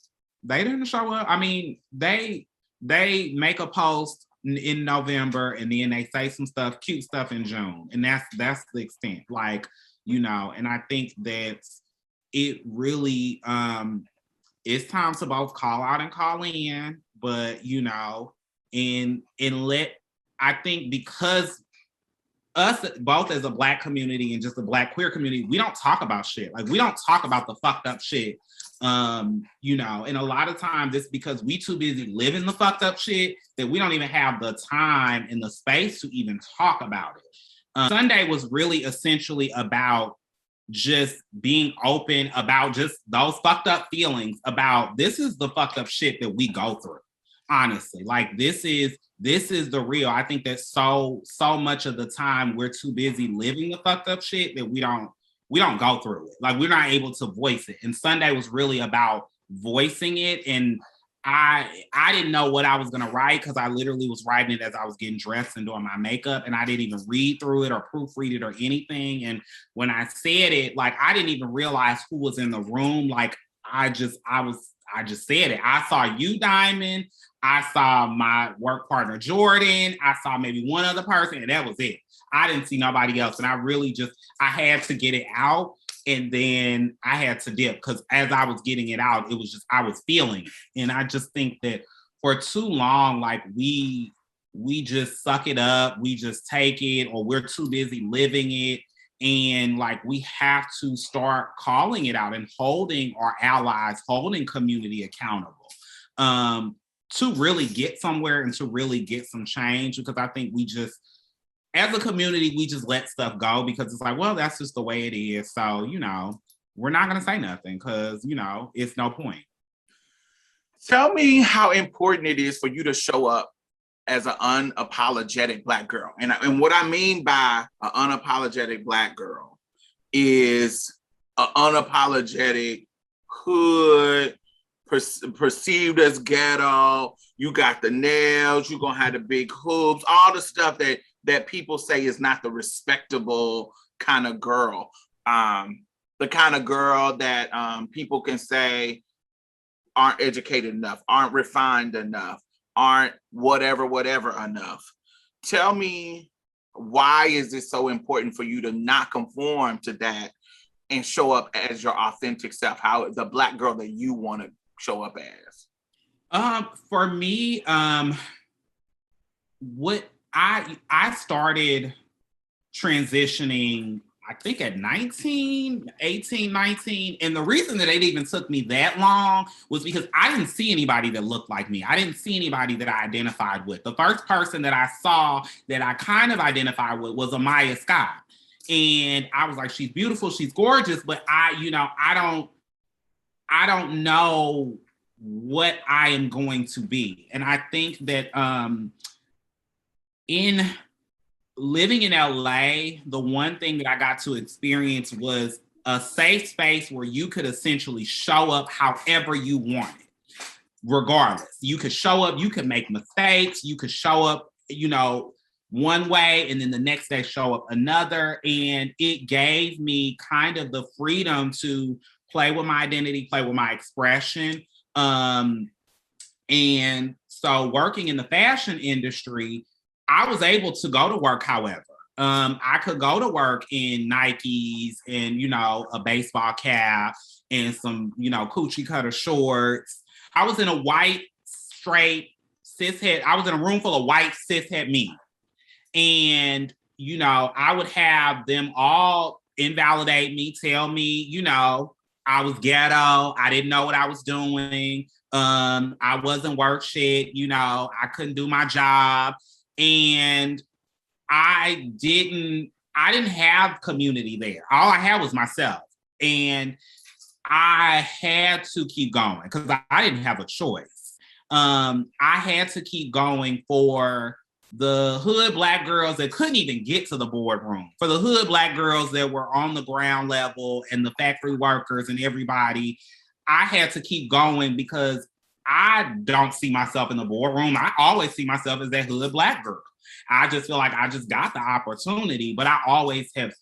They didn't show up. I mean, they make a post in November, and then they say some stuff, cute stuff in June. And that's the extent. Like, you know, and I think that it really it's time to both call out and call in, but, you know, and I think, because us both as a Black community and just the Black queer community, we don't talk about shit. Like, we don't talk about the fucked up shit. You know, and a lot of times it's because we too busy living the fucked up shit that we don't even have the time and the space to even talk about it. Sunday was really essentially about just being open about just those fucked up feelings about, this is the fucked up shit that we go through. Honestly, like, this is the real. I think that so much of the time we're too busy living the fucked up shit that we don't go through it. Like, we're not able to voice it. And Sunday was really about voicing it. And I didn't know what I was gonna write, because I literally was writing it as I was getting dressed and doing my makeup, and I didn't even read through it or proofread it or anything. And when I said it, like, I didn't even realize who was in the room. Like, I just said it. I saw you, Diamond. I saw my work partner, Jordan. I saw maybe one other person, and that was it. I didn't see nobody else. And I really I had to get it out. And then I had to dip because as I was getting it out, it was just, I was feeling it. And I just think that for too long, like we just suck it up, we just take it, or we're too busy living it. And like, we have to start calling it out and holding our allies, holding community accountable to really get somewhere and to really get some change. Because I think we just, as a community, we just let stuff go because it's like, well, that's just the way it is. So, you know, we're not going to say nothing because, you know, it's no point. Tell me how important it is for you to show up as an unapologetic Black girl. And what I mean by an unapologetic Black girl is an unapologetic hood, perceived as ghetto. You got the nails, you're going to have the big hoops, all the stuff that people say is not the respectable kind of girl. The kind of girl that people can say aren't educated enough, aren't refined enough, aren't whatever enough. Tell me, why is it so important for you to not conform to that and show up as your authentic self, how the Black girl that you want to show up as? For me, what I started transitioning, I think at 18, 19. And the reason that it even took me that long was because I didn't see anybody that looked like me. I didn't see anybody that I identified with. The first person that I saw that I kind of identified with was Amaya Scott. And I was like, she's beautiful, she's gorgeous, but I don't know what I am going to be. And I think that in living in LA, the one thing that I got to experience was a safe space where you could essentially show up however you wanted, regardless. You could show up, you could make mistakes, you could show up, you know, one way and then the next day show up another. And it gave me kind of the freedom to play with my identity, play with my expression. And so working in the fashion industry, I was able to go to work, however. I could go to work in Nikes and, you know, a baseball cap and some, you know, coochie cutter shorts. I was in a white, straight, cishet. I was in a room full of white, cishet men. And, you know, I would have them all invalidate me, tell me, you know, I was ghetto. I didn't know what I was doing. I wasn't worth shit. You know, I couldn't do my job. And I didn't have community there. All I had was myself. And I had to keep going because I didn't have a choice. I had to keep going for the hood Black girls that couldn't even get to the boardroom, for the hood Black girls that were on the ground level and the factory workers and everybody. I had to keep going because I don't see myself in the boardroom. I always see myself as that hood Black girl. I just feel like I just got the opportunity, but I always have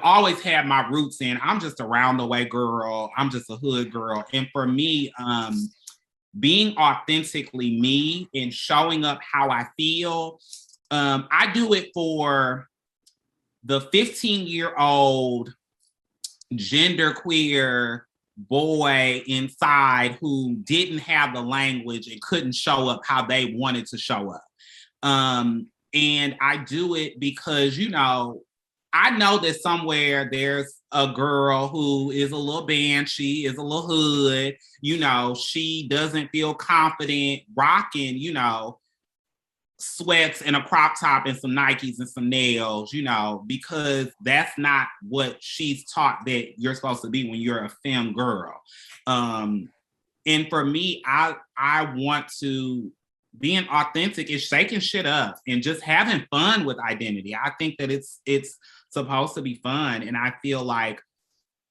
always had my roots in, I'm just a round the way girl. I'm just a hood girl. And for me, being authentically me and showing up how I feel, I do it for the 15-year-old genderqueer boy inside who didn't have the language and couldn't show up how they wanted to show up. And I do it because, you know, I know that somewhere there's a girl who is a little banshee, is a little hood, you know, she doesn't feel confident rocking, you know, sweats and a crop top and some Nikes and some nails, you know, because that's not what she's taught that you're supposed to be when you're a femme girl. And for me, I want to being authentic is shaking shit up and just having fun with identity. I think that it's supposed to be fun. And I feel like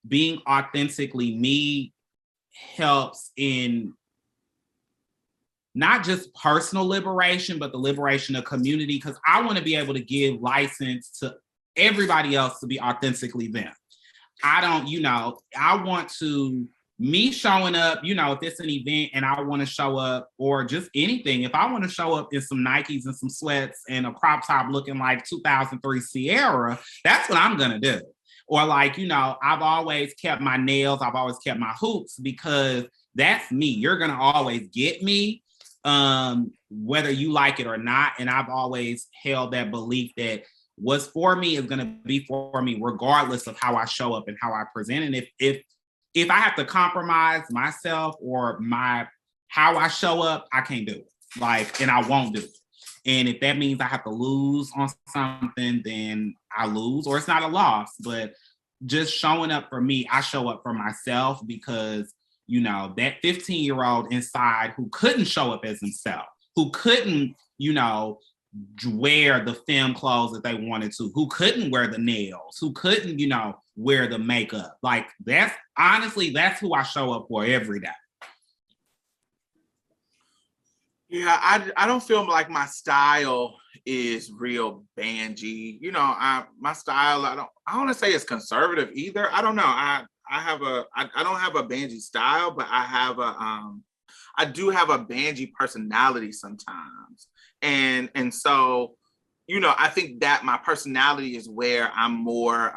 being authentically me helps in not just personal liberation, but the liberation of community, because I want to be able to give license to everybody else to be authentically them. I don't, you know, I want to me showing up, you know, if it's an event and I want to show up, or just anything, if I want to show up in some Nikes and some sweats and a crop top looking like 2003 Sierra, that's what I'm gonna do. Or like, you know, I've always kept my nails, I've always kept my hoops, because that's me. You're gonna always get me, whether you like it or not. And I've always held that belief that what's for me is gonna be for me, regardless of how I show up and how I present. And if I have to compromise myself or how I show up, I can't do it. Like, and I won't do it. And if that means I have to lose on something, then I lose, or it's not a loss. But just showing up for me, I show up for myself, because, you know, that 15-year-old inside who couldn't show up as himself, who couldn't, you know, wear the femme clothes that they wanted to, who couldn't wear the nails, who couldn't, you know, wear the makeup. Like, that's who I show up for every day. Yeah, I don't feel like my style is real bangy. You know, my style, I don't want to say it's conservative either. I don't know. I don't have a bangy style, but I do have a bangy personality sometimes. And so, you know, I think that my personality is where I'm more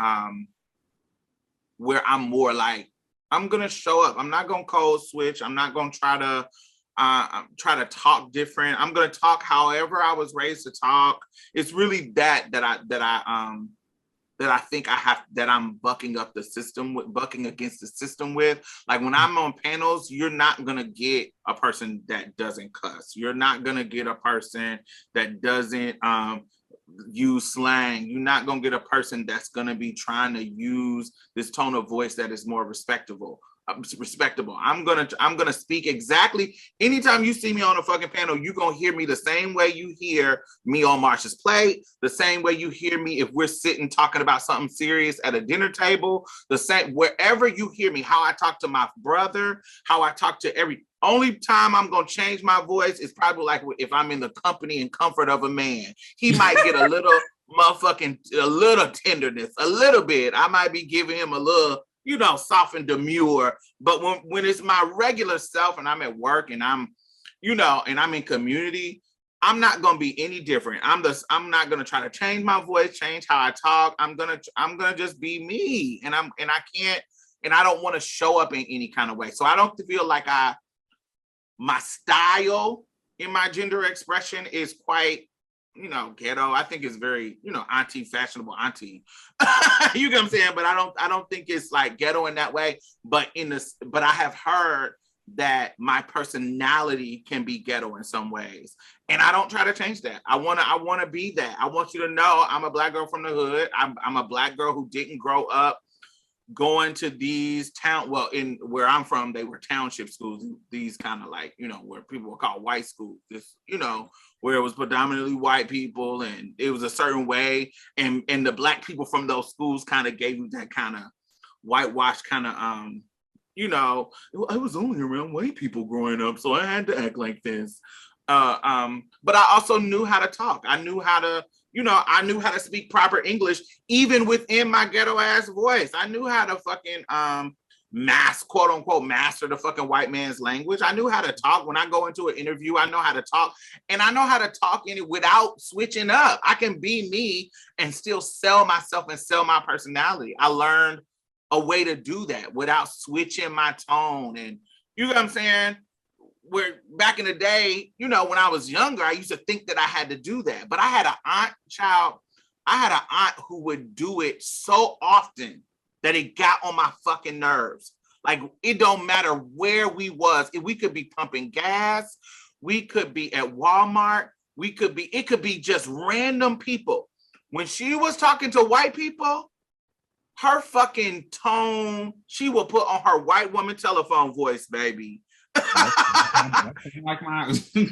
like, I'm gonna show up. I'm not gonna code switch. I'm not gonna try to talk different. I'm gonna talk however I was raised to talk. It's really that I think I'm bucking against the system with. Like, when I'm on panels, you're not gonna get a person that doesn't cuss. You're not gonna get a person that doesn't use slang. You're not gonna get a person that's gonna be trying to use this tone of voice that is more respectable. I'm gonna speak exactly. Anytime you see me on a fucking panel, you're gonna hear me the same way you hear me on Marsha's plate, the same way you hear me if we're sitting talking about something serious at a dinner table, the same wherever you hear me. How I talk to my brother, how I talk to only time I'm gonna change my voice is probably like if I'm in the company and comfort of a man. He might get a little a little tenderness, a little bit. I might be giving him a little, you know, soft and demure. But when it's my regular self and I'm at work and I'm, you know, and I'm in community, I'm not gonna be any different. I'm not gonna try to change my voice, change how I talk. I'm gonna just be me. And I don't want to show up in any kind of way. So I don't feel like my style in my gender expression is quite, you know, ghetto. I think it's very, you know, auntie, fashionable auntie. You get what I'm saying? But I don't think it's like ghetto in that way. But I have heard that my personality can be ghetto in some ways, and I don't try to change that. I wanna be that. I want you to know I'm a Black girl from the hood. I'm a Black girl who didn't grow up going to these in where I'm from, they were township schools, these kind of like, you know, where people were called white schools, this, you know, where it was predominantly white people and it was a certain way. And the Black people from those schools kind of gave you that kind of whitewash kind of, you know, I was only around white people growing up, so I had to act like this. But I also knew how to talk. I knew how to speak proper English, even within my ghetto ass voice. I knew how to fucking quote unquote master the fucking white man's language. I knew how to talk. When I go into an interview, I know how to talk, and I know how to talk in it without switching up. I can be me and still sell myself and sell my personality. I learned a way to do that without switching my tone. And you know what I'm saying? Where back in the day, you know, when I was younger, I used to think that I had to do that. But I had an aunt who would do it so often that it got on my fucking nerves. Like, it don't matter where we was. If we could be pumping gas, we could be at Walmart, it could be just random people. When she was talking to white people, her fucking tone, she will put on her white woman telephone voice, baby. Like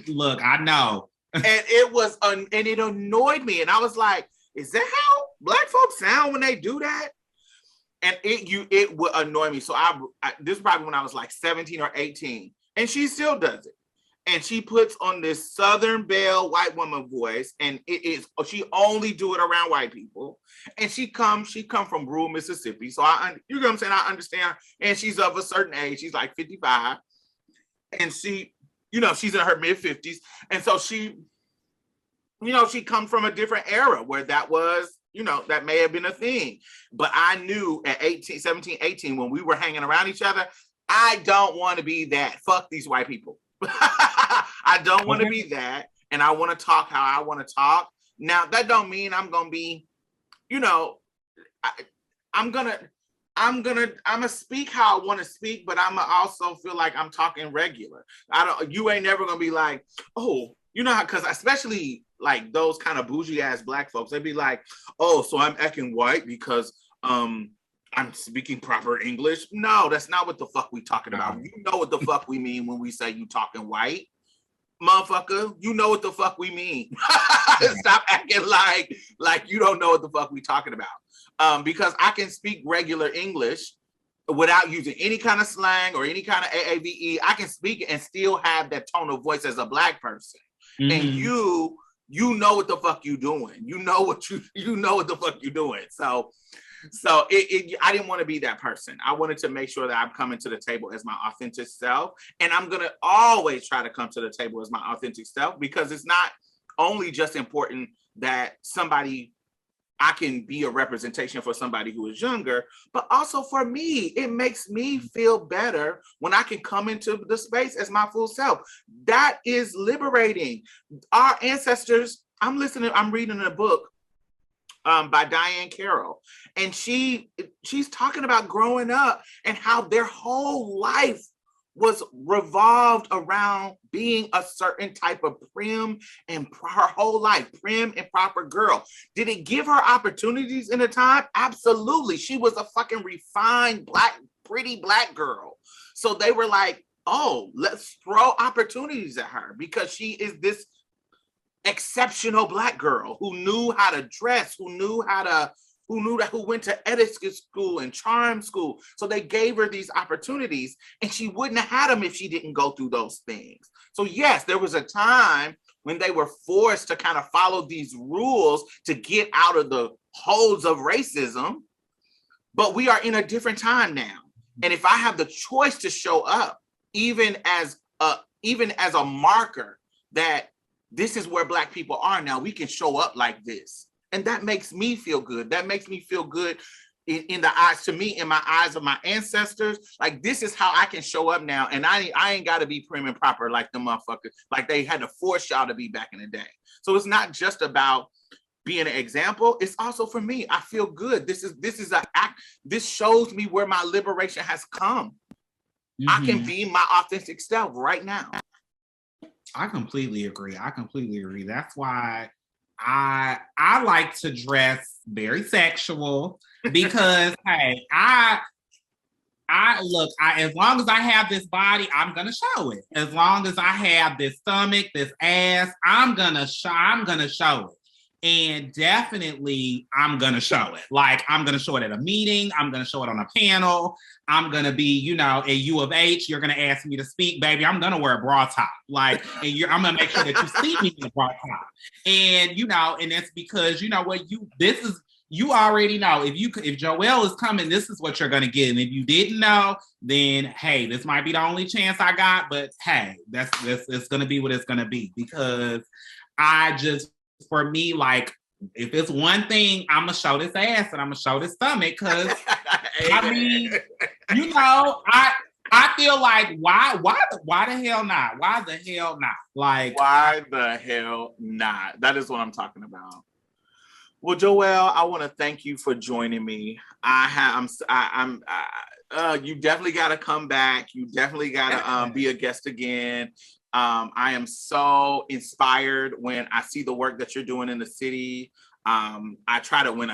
look, I know. And it annoyed me. And I was like, is that how Black folks sound when they do that? And it would annoy me. So this is probably when I was like 17 or 18. And she still does it. and she puts on this Southern Belle white woman voice, and she only do it around white people. And she come from rural Mississippi, so you know what I'm saying, I understand. And she's of a certain age, she's like 55, and she, you know, she's in her mid 50s, and so she, you know, she comes from a different era where that was, you know, that may have been a thing. But I knew at 18, 17, 18, when we were hanging around each other, I don't want to be that. Fuck these white people. I don't want to be that. And I want to talk how I want to talk. Now, that don't mean I'm going to be, you know, I'm going to speak how I want to speak, but I'm also feel like I'm talking regular. You ain't never going to be like, oh, you know how, because especially like those kind of bougie ass black folks, they'd be like, oh, so I'm acting white because I'm speaking proper English. No, that's not what the fuck we talking about. You know what the fuck we mean when we say you talking white. Motherfucker, you know what the fuck we mean. Stop acting like you don't know what the fuck we talking about. Because I can speak regular English without using any kind of slang or any kind of AAVE. I can speak and still have that tone of voice as a black person. Mm-hmm. And you know what the fuck you doing. You know what the fuck you doing. So I didn't want to be that person. I wanted to make sure that I'm coming to the table as my authentic self. And I'm going to always try to come to the table as my authentic self, because it's not only just important that I can be a representation for somebody who is younger, but also for me, it makes me feel better when I can come into the space as my full self. That is liberating. Our ancestors, I'm reading a book by Diane Carroll, and she's talking about growing up and how their whole life was revolved around being a certain type of prim and her whole life, prim and proper girl. Did it give her opportunities in a time? Absolutely. She was a fucking refined pretty black girl. So they were like, oh, let's throw opportunities at her because she is this exceptional black girl who knew how to dress, who went to etiquette school and charm school. So they gave her these opportunities, and she wouldn't have had them if she didn't go through those things. So yes, there was a time when they were forced to kind of follow these rules to get out of the holds of racism, but we are in a different time now. And if I have the choice to show up, even as a marker that this is where Black people are now, we can show up like this. And that makes me feel good. That makes me feel good in the eyes, to me, in my eyes of my ancestors. Like, this is how I can show up now. And I ain't got to be prim and proper like the motherfuckers, like they had to force y'all to be back in the day. So it's not just about being an example. It's also for me. I feel good. This is an act. This shows me where my liberation has come. Mm-hmm. I can be my authentic self right now. I completely agree. That's why I like to dress very sexual, because hey, I look, as long as I have this body, I'm gonna show it. As long as I have this stomach, this ass, I'm gonna show it. And definitely I'm gonna show it. Like, I'm gonna show it at a meeting, I'm gonna show it on a panel, I'm gonna be, at U of H, you're gonna ask me to speak, baby, I'm gonna wear a bra top. Like, and I'm gonna make sure that you see me in a bra top. And and that's because you already know, if Joelle is coming, this is what you're gonna get. And if you didn't know, then hey, this might be the only chance I got, but hey, it's gonna be what it's gonna be. Because for me, like, if it's one thing, I'm gonna show this ass and I'm gonna show this stomach, because I mean, I feel like why the hell not? Why the hell not? Like, why the hell not? That is what I'm talking about. Well, Joelle, I want to thank you for joining me. You definitely got to come back. You definitely got to be a guest again. I am so inspired when I see the work that you're doing in the city. I try to, when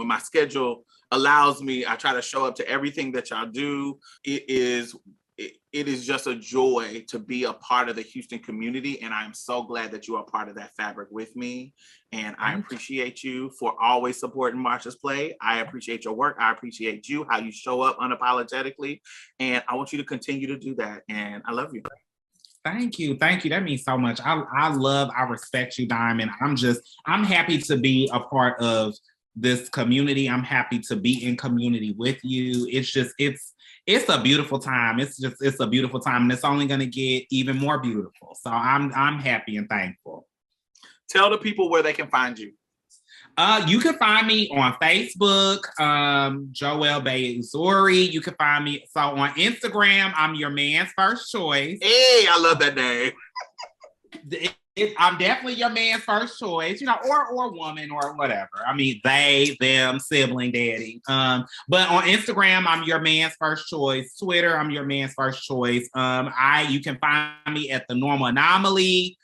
my schedule allows me, I try to show up to everything that y'all do. It is just a joy to be a part of the Houston community. And I'm so glad that you are part of that fabric with me. And I appreciate you for always supporting Marsha's Play. I appreciate your work. I appreciate you, how you show up unapologetically. And I want you to continue to do that. And I love you. Thank you. Thank you. That means so much. I respect you, Diamond. I'm happy to be a part of this community. I'm happy to be in community with you. It's a beautiful time. It's a beautiful time, and it's only gonna get even more beautiful. So I'm happy and thankful. Tell the people where they can find you. You can find me on Facebook, Joelle Bayaa-Uzuri. You can find me on Instagram. I'm your man's first choice. Hey, I love that name. I'm definitely your man's first choice, or woman or whatever. I mean, they, them, sibling, daddy. But on Instagram, I'm your man's first choice. Twitter, I'm your man's first choice. You can find me at The Normal Anomaly.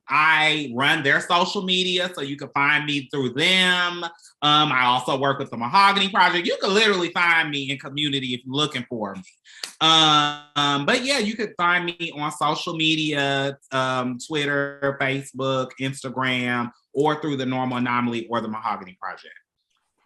I run their social media, so you can find me through them. I also work with the Mahogany Project. You can literally find me in community if you're looking for me. But yeah, you can find me on social media, Twitter, Facebook, Instagram, or through the Normal Anomaly or the Mahogany Project.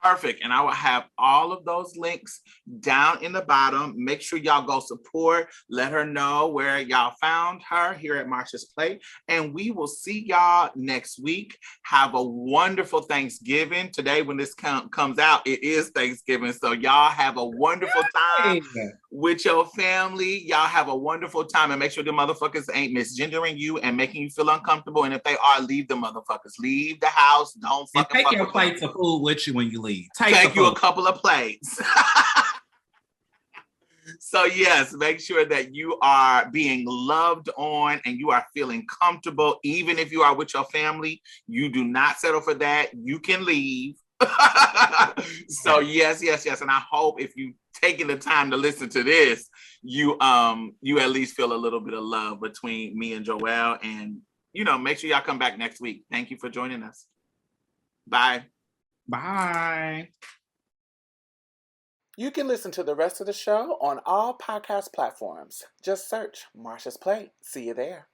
Perfect. And I will have all of those links down in the bottom. Make sure y'all go support. Let her know where y'all found her here at Marsha's Plate. And we will see y'all next week. Have a wonderful Thanksgiving. Today, when this comes out, it is Thanksgiving. So y'all have a wonderful time with your family. Y'all have a wonderful time. And make sure the motherfuckers ain't misgendering you and making you feel uncomfortable. And if they are, leave the motherfuckers. Leave the house. Don't fucking take your plates of food with you when you leave. Take you a couple of plates. So yes, make sure that you are being loved on and you are feeling comfortable. Even if you are with your family, you do not settle for that. You can leave. So yes. And I hope if you taking the time to listen to this, you at least feel a little bit of love between me and Joelle. And make sure y'all come back next week. Thank you for joining us. Bye. Bye. You can listen to the rest of the show on all podcast platforms. Just search Marsha's Plate. See you there.